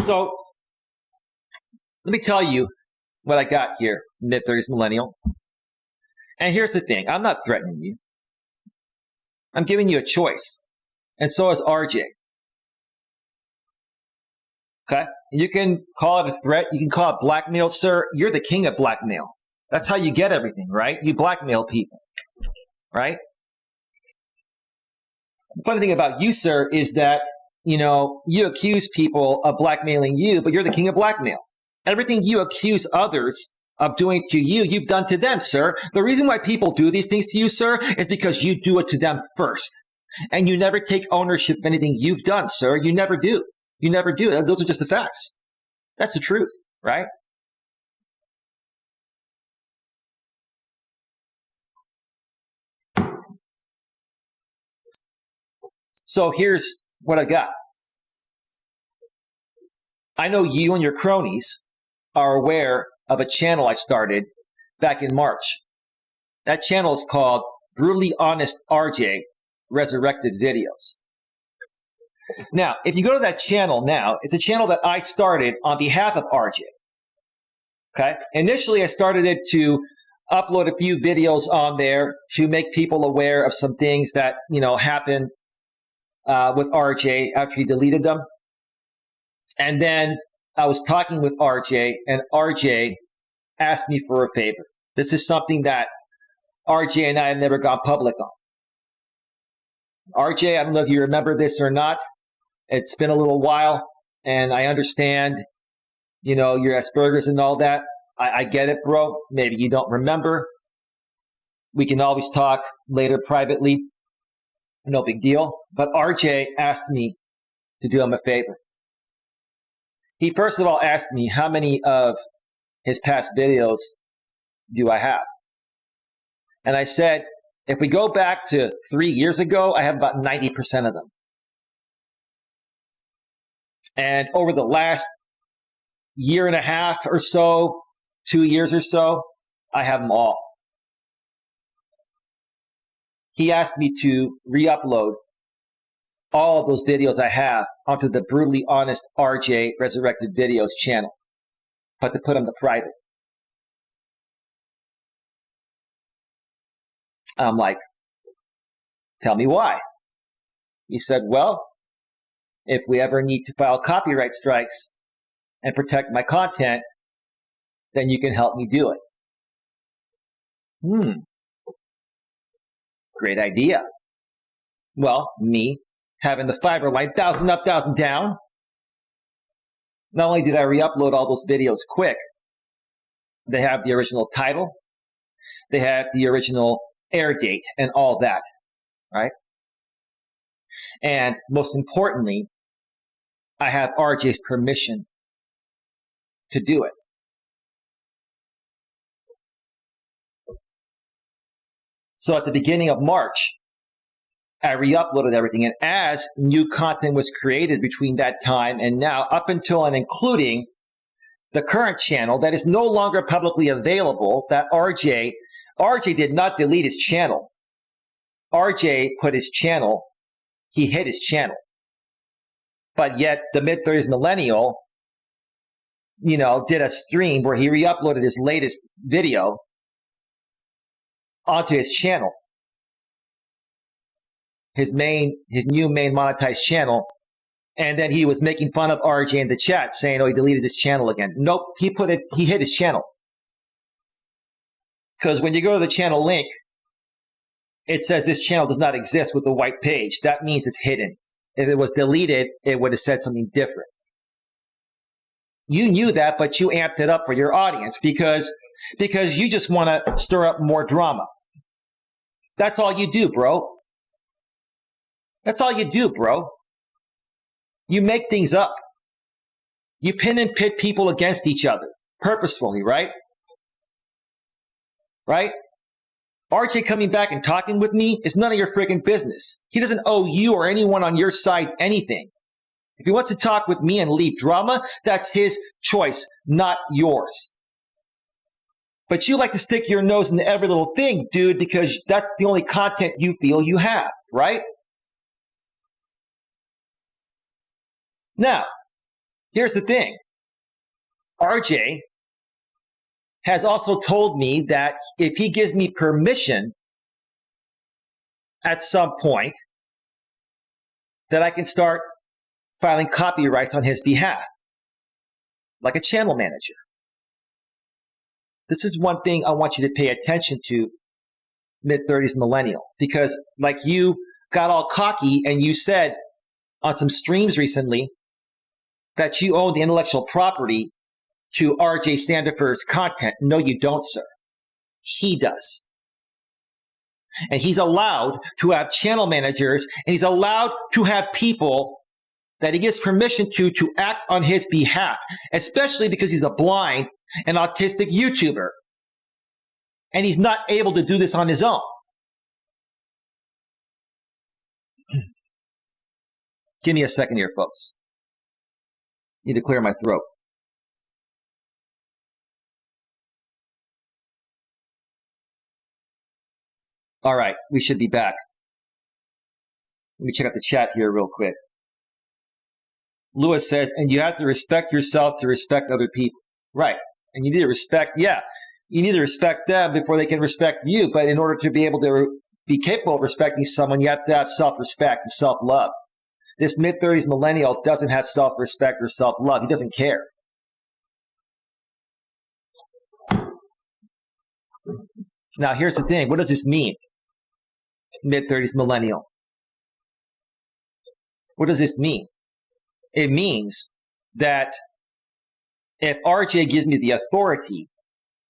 So, let me tell you what I got here, mid-30s millennial. And here's the thing. I'm not threatening you. I'm giving you a choice. And so is RJ. Okay? You can call it a threat. You can call it blackmail. Sir, you're the king of blackmail. That's how you get everything, right? You blackmail people, right? The funny thing about you, sir, is that, you accuse people of blackmailing you, but you're the king of blackmail. Everything you accuse others of doing to you, you've done to them, sir. The reason why people do these things to you, sir, is because you do it to them first. And you never take ownership of anything you've done, sir. You never do. You never do. Those are just the facts. That's the truth, right? So here's what I got. I know you and your cronies are aware of a channel I started back in March. That channel is called Brutally Honest RJ Resurrected Videos. Now, if you go to that channel now, it's a channel that I started on behalf of RJ. Okay? Initially, I started it to upload a few videos on there to make people aware of some things that, happened with RJ after he deleted them. And then I was talking with RJ, and RJ asked me for a favor. This is something that RJ and I have never gone public on. RJ, I don't know if you remember this or not. It's been a little while, and I understand your Asperger's and all that. I get it, bro. Maybe you don't remember. We can always talk later privately. No big deal. But RJ asked me to do him a favor. He first of all asked me how many of his past videos do I have? And I said, if we go back to 3 years ago, I have about 90% of them. And over the last year and a half or so, 2 years or so, I have them all. He asked me to re-upload all of those videos I have onto the Brutally Honest RJ Resurrected Videos channel, but to put them to private. I'm like, tell me why. He said, well, if we ever need to file copyright strikes and protect my content, then you can help me do it. Great idea. Well, me having the fiber line, 1,000 up, 1,000 down. Not only did I re-upload all those videos quick, they have the original title, they have the original air date and all that, right? And most importantly, I have RJ's permission to do it. So at the beginning of March, I re-uploaded everything. And as new content was created between that time and now, up until and including the current channel that is no longer publicly available, that RJ did not delete his channel. RJ put his channel, he hid his channel. But yet the mid-30s millennial, did a stream where he re-uploaded his latest video onto his channel. His new main monetized channel. And then he was making fun of RJ in the chat saying, oh, he deleted his channel again. Nope, he hid his channel. Because when you go to the channel link, it says this channel does not exist with the white page. That means it's hidden. If it was deleted, it would have said something different. You knew that, but you amped it up for your audience because you just want to stir up more drama. That's all you do, bro. That's all you do, bro. You make things up. You pin and pit people against each other purposefully, right? Right? RJ coming back and talking with me is none of your freaking business. He doesn't owe you or anyone on your side anything. If he wants to talk with me and leave drama, that's his choice, not yours. But you like to stick your nose into every little thing, dude, because that's the only content you feel you have, right? Now, here's the thing. RJ has also told me that if he gives me permission at some point, that I can start filing copyrights on his behalf, like a channel manager. This is one thing I want you to pay attention to, mid-30s millennial, because like you got all cocky and you said on some streams recently that you own the intellectual property to RJ Sandefur's content. No, you don't, sir. He does. And he's allowed to have channel managers, and he's allowed to have people that he gives permission to act on his behalf, especially because he's a blind and autistic YouTuber. And he's not able to do this on his own. Give me a second here, folks. Need to clear my throat. All right, we should be back. Let me check out the chat here real quick. Lewis says, and you have to respect yourself to respect other people. Right. And you need to respect, you need to respect them before they can respect you. But in order to be able to be capable of respecting someone, you have to have self-respect and self-love. This mid-30s millennial doesn't have self-respect or self-love. He doesn't care. Now, here's the thing. What does this mean? Mid-30s millennial. What does this mean? It means that if RJ gives me the authority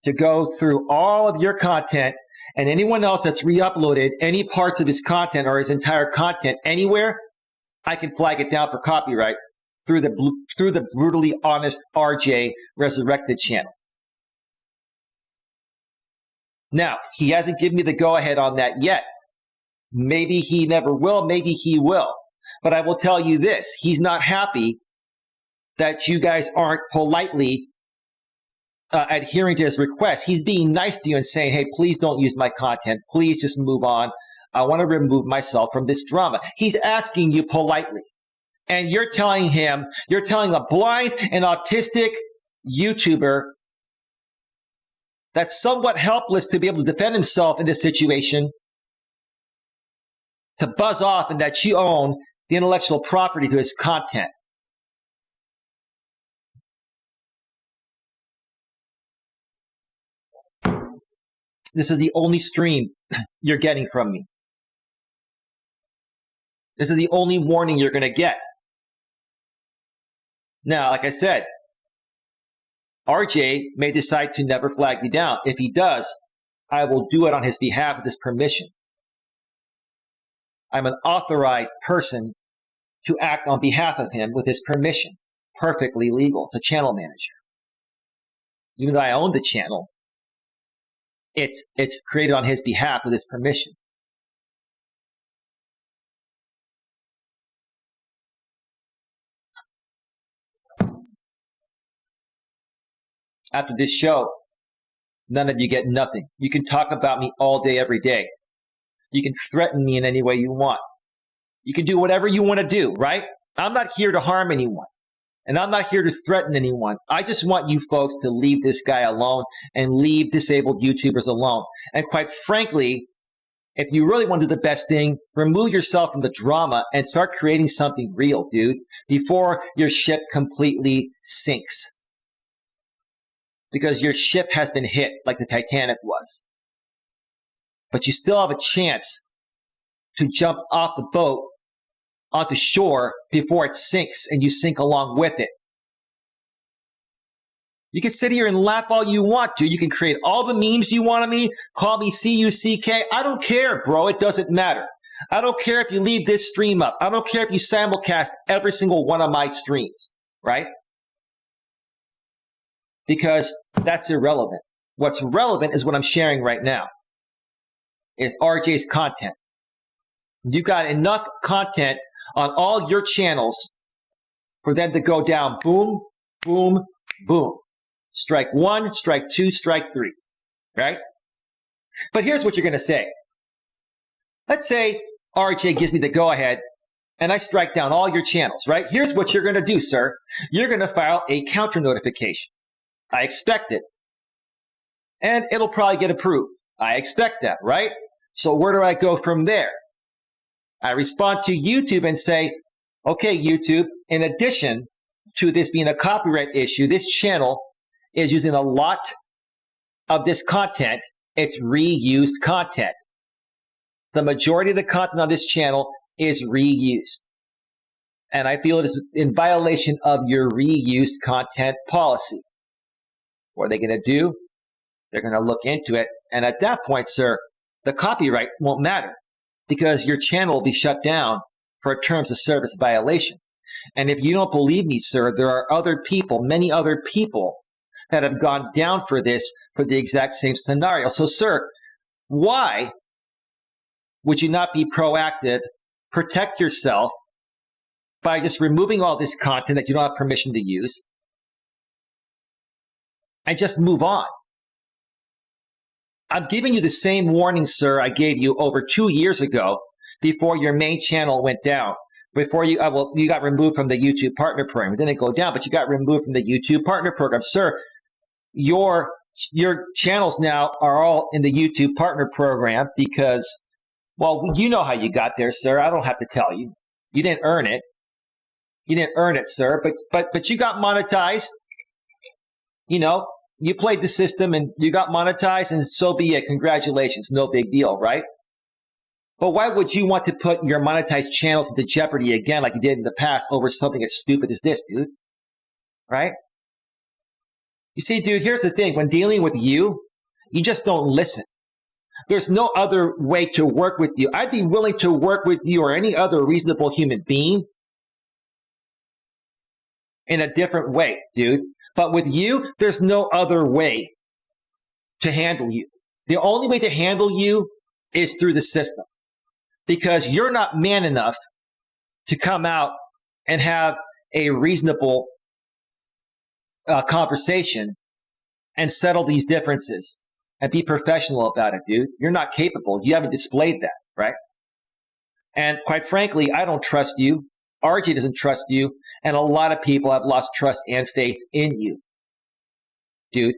to go through all of your content and anyone else that's re-uploaded any parts of his content or his entire content anywhere, I can flag it down for copyright through the brutally honest RJ Resurrected channel. Now, he hasn't given me the go-ahead on that yet. Maybe he never will, maybe he will. But I will tell you this, he's not happy that you guys aren't politely adhering to his request. He's being nice to you and saying, hey, please don't use my content. Please just move on. I want to remove myself from this drama. He's asking you politely. And you're telling a blind and autistic YouTuber that's somewhat helpless to be able to defend himself in this situation to buzz off and that you own the intellectual property to his content. This is the only stream you're getting from me. This is the only warning you're going to get. Now, like I said, RJ may decide to never flag you down. If he does, I will do it on his behalf with his permission. I'm an authorized person to act on behalf of him with his permission. Perfectly legal. It's a channel manager. Even though I own the channel, it's created on his behalf with his permission. After this show, none of you get nothing. You can talk about me all day, every day. You can threaten me in any way you want. You can do whatever you want to do, right? I'm not here to harm anyone. And I'm not here to threaten anyone. I just want you folks to leave this guy alone and leave disabled YouTubers alone. And quite frankly, if you really want to do the best thing, remove yourself from the drama and start creating something real, dude, before your ship completely sinks. Because your ship has been hit like the Titanic was. But you still have a chance to jump off the boat onto shore before it sinks and you sink along with it. You can sit here and laugh all you want to. You can create all the memes you want of me. Call me C-U-C-K. I don't care, bro. It doesn't matter. I don't care if you leave this stream up. I don't care if you simulcast every single one of my streams, right? Because that's irrelevant. What's relevant is what I'm sharing right now. Is RJ's content. You got enough content on all your channels for them to go down boom, boom, boom. Strike one, strike two, strike three, right? But here's what you're going to say. Let's say RJ gives me the go-ahead and I strike down all your channels, right? Here's what you're going to do, sir. You're going to file a counter notification. I expect it. And it'll probably get approved. I expect that, right? So where do I go from there? I respond to YouTube and say, okay, YouTube, in addition to this being a copyright issue, this channel is using a lot of this content. It's reused content. The majority of the content on this channel is reused. And I feel it is in violation of your reused content policy. What are they going to do? They're going to look into it. And at that point, sir, the copyright won't matter because your channel will be shut down for a terms of service violation. And if you don't believe me, sir, there are other people, many other people that have gone down for this for the exact same scenario. So, sir, why would you not be proactive, protect yourself by just removing all this content that you don't have permission to use and just move on? I'm giving you the same warning, sir, I gave you over 2 years ago before your main channel went down. Before you, you got removed from the YouTube Partner Program. It didn't go down, but you got removed from the YouTube Partner Program. Sir, your channels now are all in the YouTube Partner Program because, well, you know how you got there, sir. I don't have to tell you. You didn't earn it. You didn't earn it, sir. But you got monetized. You know, you played the system and you got monetized, and so be it. Congratulations. No big deal, right? But why would you want to put your monetized channels into jeopardy again like you did in the past over something as stupid as this, dude? Right? You see, dude, here's the thing. When dealing with you, you just don't listen. There's no other way to work with you. I'd be willing to work with you or any other reasonable human being in a different way, dude. But with you, there's no other way to handle you. The only way to handle you is through the system, because you're not man enough to come out and have a reasonable conversation and settle these differences and be professional about it, dude. You're not capable. You haven't displayed that, right? And quite frankly, I don't trust you. RJ doesn't trust you. And a lot of people have lost trust and faith in you, dude.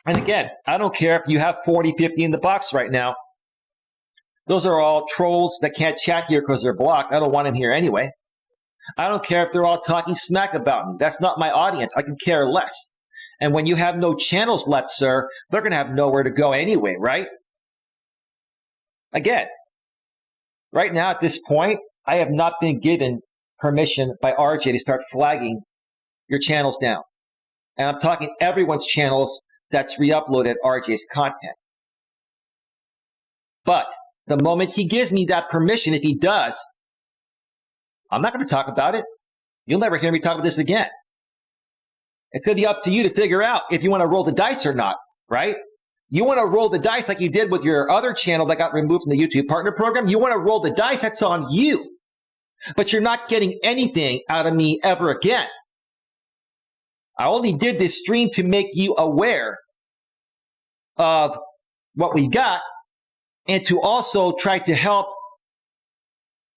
And again, I don't care if you have 40, 50 in the box right now. Those are all trolls that can't chat here because they're blocked. I don't want them here anyway. I don't care if they're all talking smack about me. That's not my audience. I can care less. And when you have no channels left, sir, they're going to have nowhere to go anyway, right? Again, right now at this point, I have not been given permission by RJ to start flagging your channels down. And I'm talking everyone's channels that's re-uploaded RJ's content. But the moment he gives me that permission, if he does, I'm not going to talk about it. You'll never hear me talk about this again. It's going to be up to you to figure out if you want to roll the dice or not, right? You want to roll the dice like you did with your other channel that got removed from the YouTube Partner Program. You want to roll the dice, that's on you. But you're not getting anything out of me ever again. I only did this stream to make you aware of what we got and to also try to help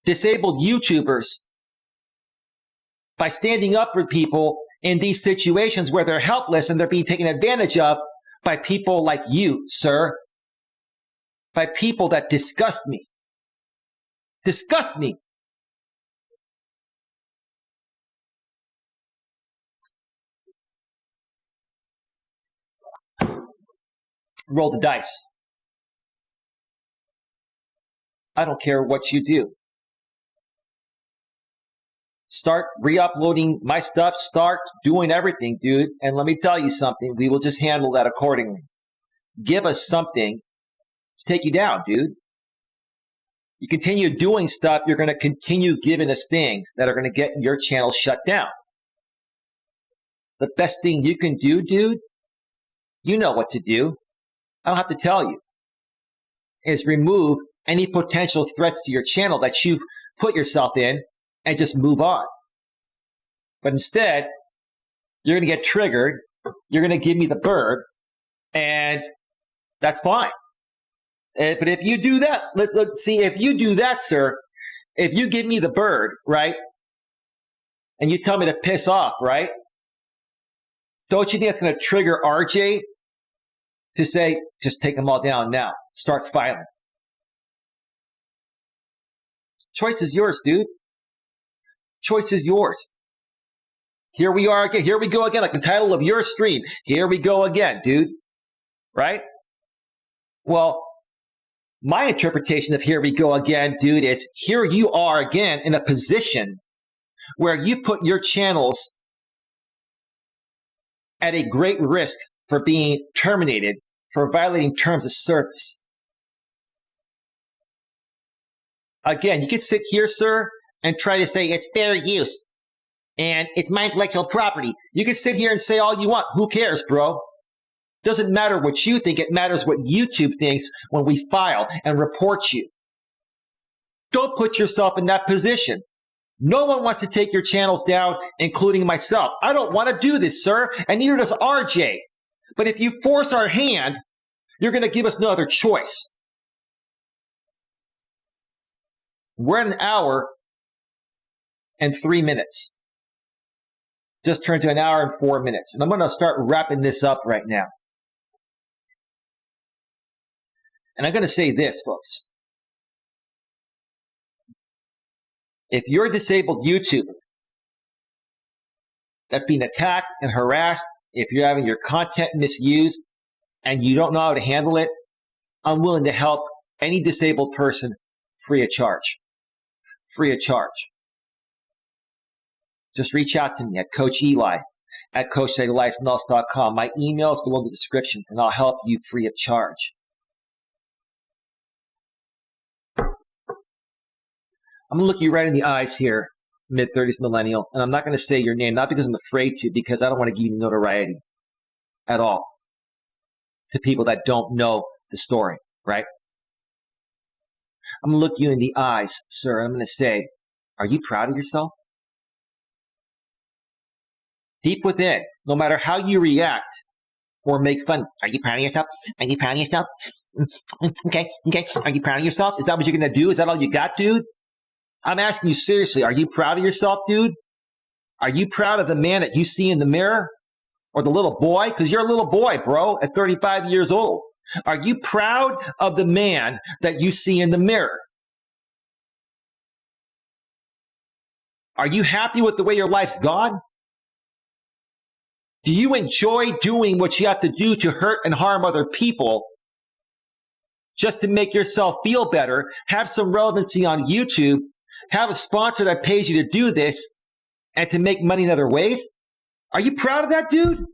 disabled YouTubers by standing up for people in these situations where they're helpless and they're being taken advantage of by people like you, sir. By people that disgust me. Disgust me. Roll the dice. I don't care what you do. Start re-uploading my stuff. Start doing everything, dude. And let me tell you something. We will just handle that accordingly. Give us something to take you down, dude. You continue doing stuff, you're going to continue giving us things that are going to get your channel shut down. The best thing you can do, dude, you know what to do. I don't have to tell you. Is remove any potential threats to your channel that you've put yourself in and just move on. But instead, you're going to get triggered. You're going to give me the bird, and that's fine. But if you do that, let's see, if you do that, sir, if you give me the bird, right, and you tell me to piss off, right, don't you think that's going to trigger RJ to say, just take them all down now, start filing? Choice is yours, dude. Choice is yours. Here we are again. Here we go again, like the title of your stream. Here we go again, dude. Right? Well, my interpretation of here we go again, dude, is here you are again in a position where you put your channels at a great risk for being terminated for violating terms of service. Again, you can sit here, sir, and try to say it's fair use and it's my intellectual property. You can sit here and say all you want. Who cares, bro? Doesn't matter what you think. It matters what YouTube thinks when we file and report you. Don't put yourself in that position. No one wants to take your channels down, including myself. I don't want to do this, sir, and neither does RJ. But if you force our hand, you're going to give us no other choice. We're at 1 hour and 3 minutes. Just turned to 1 hour and 4 minutes. And I'm going to start wrapping this up right now. And I'm going to say this, folks. If you're a disabled YouTuber that's being attacked and harassed, if you're having your content misused and you don't know how to handle it, I'm willing to help any disabled person free of charge. Free of charge. just reach out to me at Coach Eli at coacheli@eliasmelas.com. My email is below the description, and I'll help you free of charge. I'm going to look you right in the eyes here, mid-30s millennial, and I'm not going to say your name, not because I'm afraid to, because I don't want to give you notoriety at all to people that don't know the story, right? I'm going to look you in the eyes, sir, and I'm going to say, are you proud of yourself? Deep within, no matter how you react or make fun, are you proud of yourself? Are you proud of yourself? Okay. Are you proud of yourself? Is that what you're going to do? Is that all you got, dude? I'm asking you seriously, are you proud of yourself, dude? Are you proud of the man that you see in the mirror? Or the little boy? Because you're a little boy, bro, at 35 years old. Are you proud of the man that you see in the mirror? Are you happy with the way your life's gone? Do you enjoy doing what you have to do to hurt and harm other people just to make yourself feel better, have some relevancy on YouTube, have a sponsor that pays you to do this, and to make money in other ways? Are you proud of that, dude?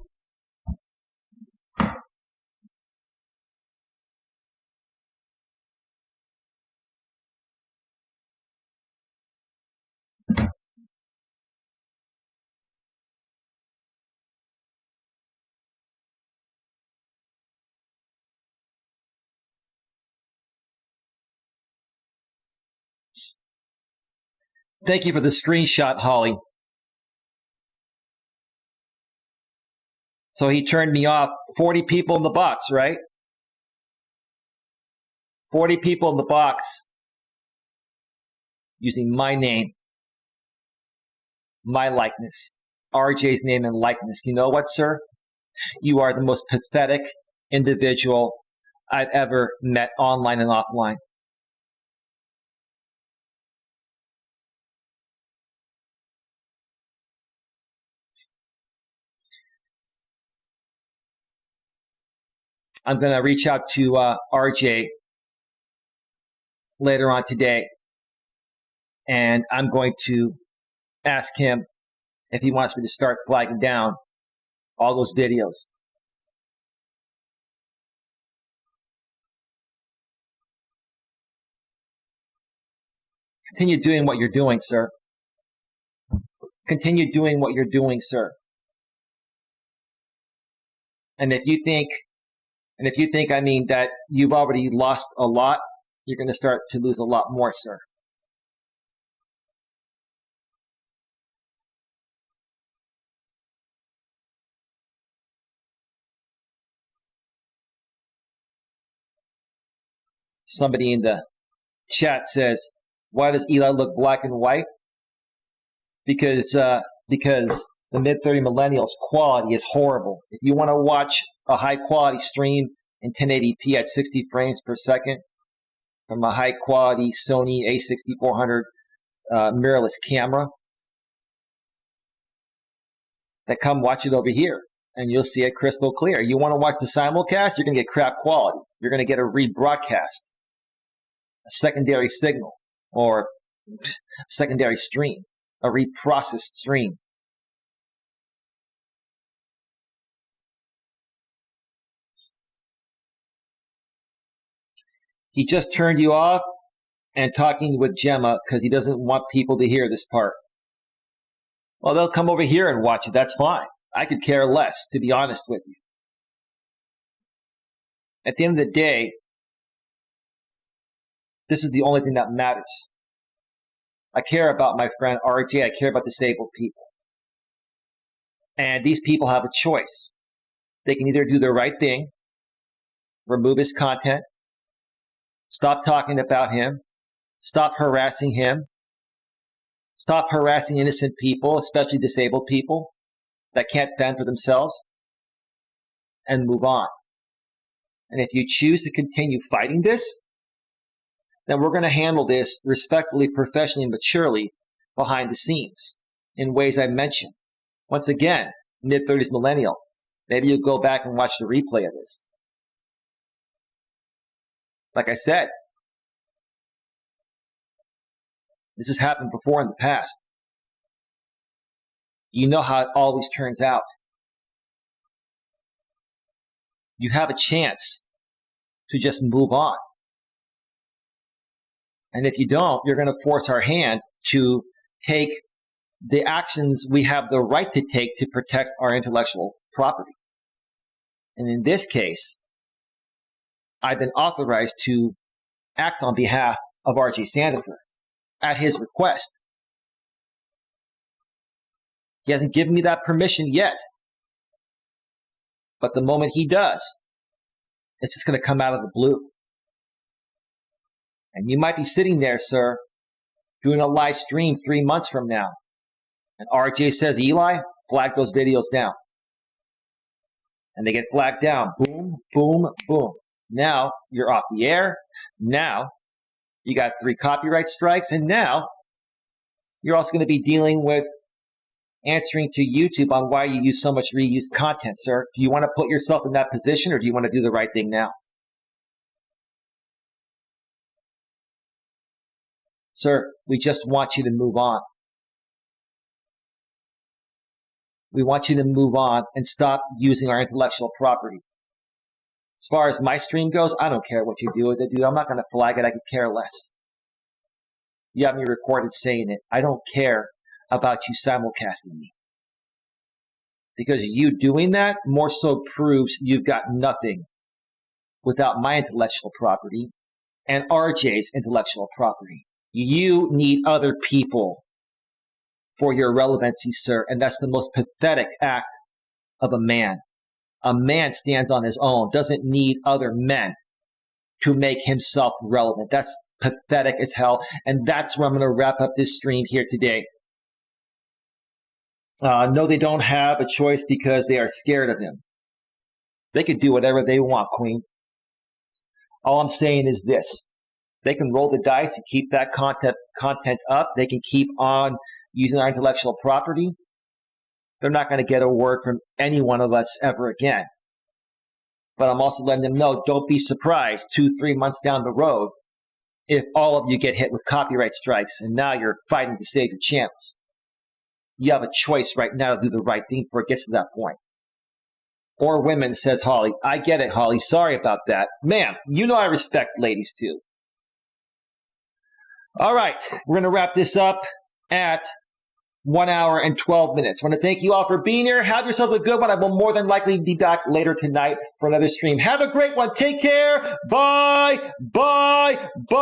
Thank you for the screenshot, Holly. So he turned me off. 40 people in the box, right? 40 people in the box using my name, my likeness, RJ's name and likeness. You know what, sir? You are the most pathetic individual I've ever met online and offline. I'm going to reach out to RJ later on today, and I'm going to ask him if he wants me to start flagging down all those videos. Continue doing what you're doing, sir. Continue doing what you're doing, sir. And if you think, I mean, that you've already lost a lot, you're going to start to lose a lot more, sir. Somebody in the chat says, why does Eli look black and white? Because the mid-30 millennials quality is horrible. If you want to watch a high-quality stream in 1080p at 60 frames per second from a high-quality Sony a6400 mirrorless camera, then come watch it over here, and you'll see it crystal clear. You want to watch the simulcast, you're going to get crap quality. You're going to get a rebroadcast, a secondary signal, or secondary stream, a reprocessed stream. He just turned you off and talking with Gemma because he doesn't want people to hear this part. Well, they'll come over here and watch it. That's fine. I could care less, to be honest with you. At the end of the day, this is the only thing that matters. I care about my friend RJ. I care about disabled people. And these people have a choice. They can either do the right thing, remove his content, stop talking about him, stop harassing him, stop harassing innocent people, especially disabled people that can't fend for themselves, and move on. And if you choose to continue fighting this, then we're going to handle this respectfully, professionally, and maturely behind the scenes in ways I mentioned. Once again, mid-30s millennial, maybe you'll go back and watch the replay of this. Like I said, this has happened before in the past. You know how it always turns out. You have a chance to just move on. And if you don't, you're going to force our hand to take the actions we have the right to take to protect our intellectual property. And in this case, I've been authorized to act on behalf of RJ Sandefur at his request. He hasn't given me that permission yet. But the moment he does, it's just going to come out of the blue. And you might be sitting there, sir, doing a live stream 3 months from now. And RJ says, Eli, flag those videos down. And they get flagged down. Boom, boom, boom. Now you're off the air. Now you got 3 copyright strikes. And now you're also going to be dealing with answering to YouTube on why you use so much reused content, sir. Do you want to put yourself in that position, or do you want to do the right thing now? Sir, we just want you to move on. We want you to move on and stop using our intellectual property. As far as my stream goes, I don't care what you do with it, dude. I'm not going to flag it. I could care less. You have me recorded saying it. I don't care about you simulcasting me. Because you doing that more so proves you've got nothing without my intellectual property and RJ's intellectual property. You need other people for your relevancy, sir, and that's the most pathetic act of a man. A man stands on his own, doesn't need other men to make himself relevant. That's pathetic as hell, and that's where I'm going to wrap up this stream here today. No, they don't have a choice because they are scared of him. They can do whatever they want, Queen. All I'm saying is this. They can roll the dice and keep that content up. They can keep on using our intellectual property. They're not going to get a word from any one of us ever again. But I'm also letting them know, don't be surprised 2-3 months down the road if all of you get hit with copyright strikes and now you're fighting to save your channels. You have a choice right now to do the right thing before it gets to that point. Or women, says Holly. I get it, Holly. Sorry about that. Ma'am, you know I respect ladies too. All right, we're going to wrap this up at 1 hour and 12 minutes. I want to thank you all for being here. Have yourselves a good one. I will more than likely be back later tonight for another stream. Have a great one. Take care. Bye. Bye. Bye.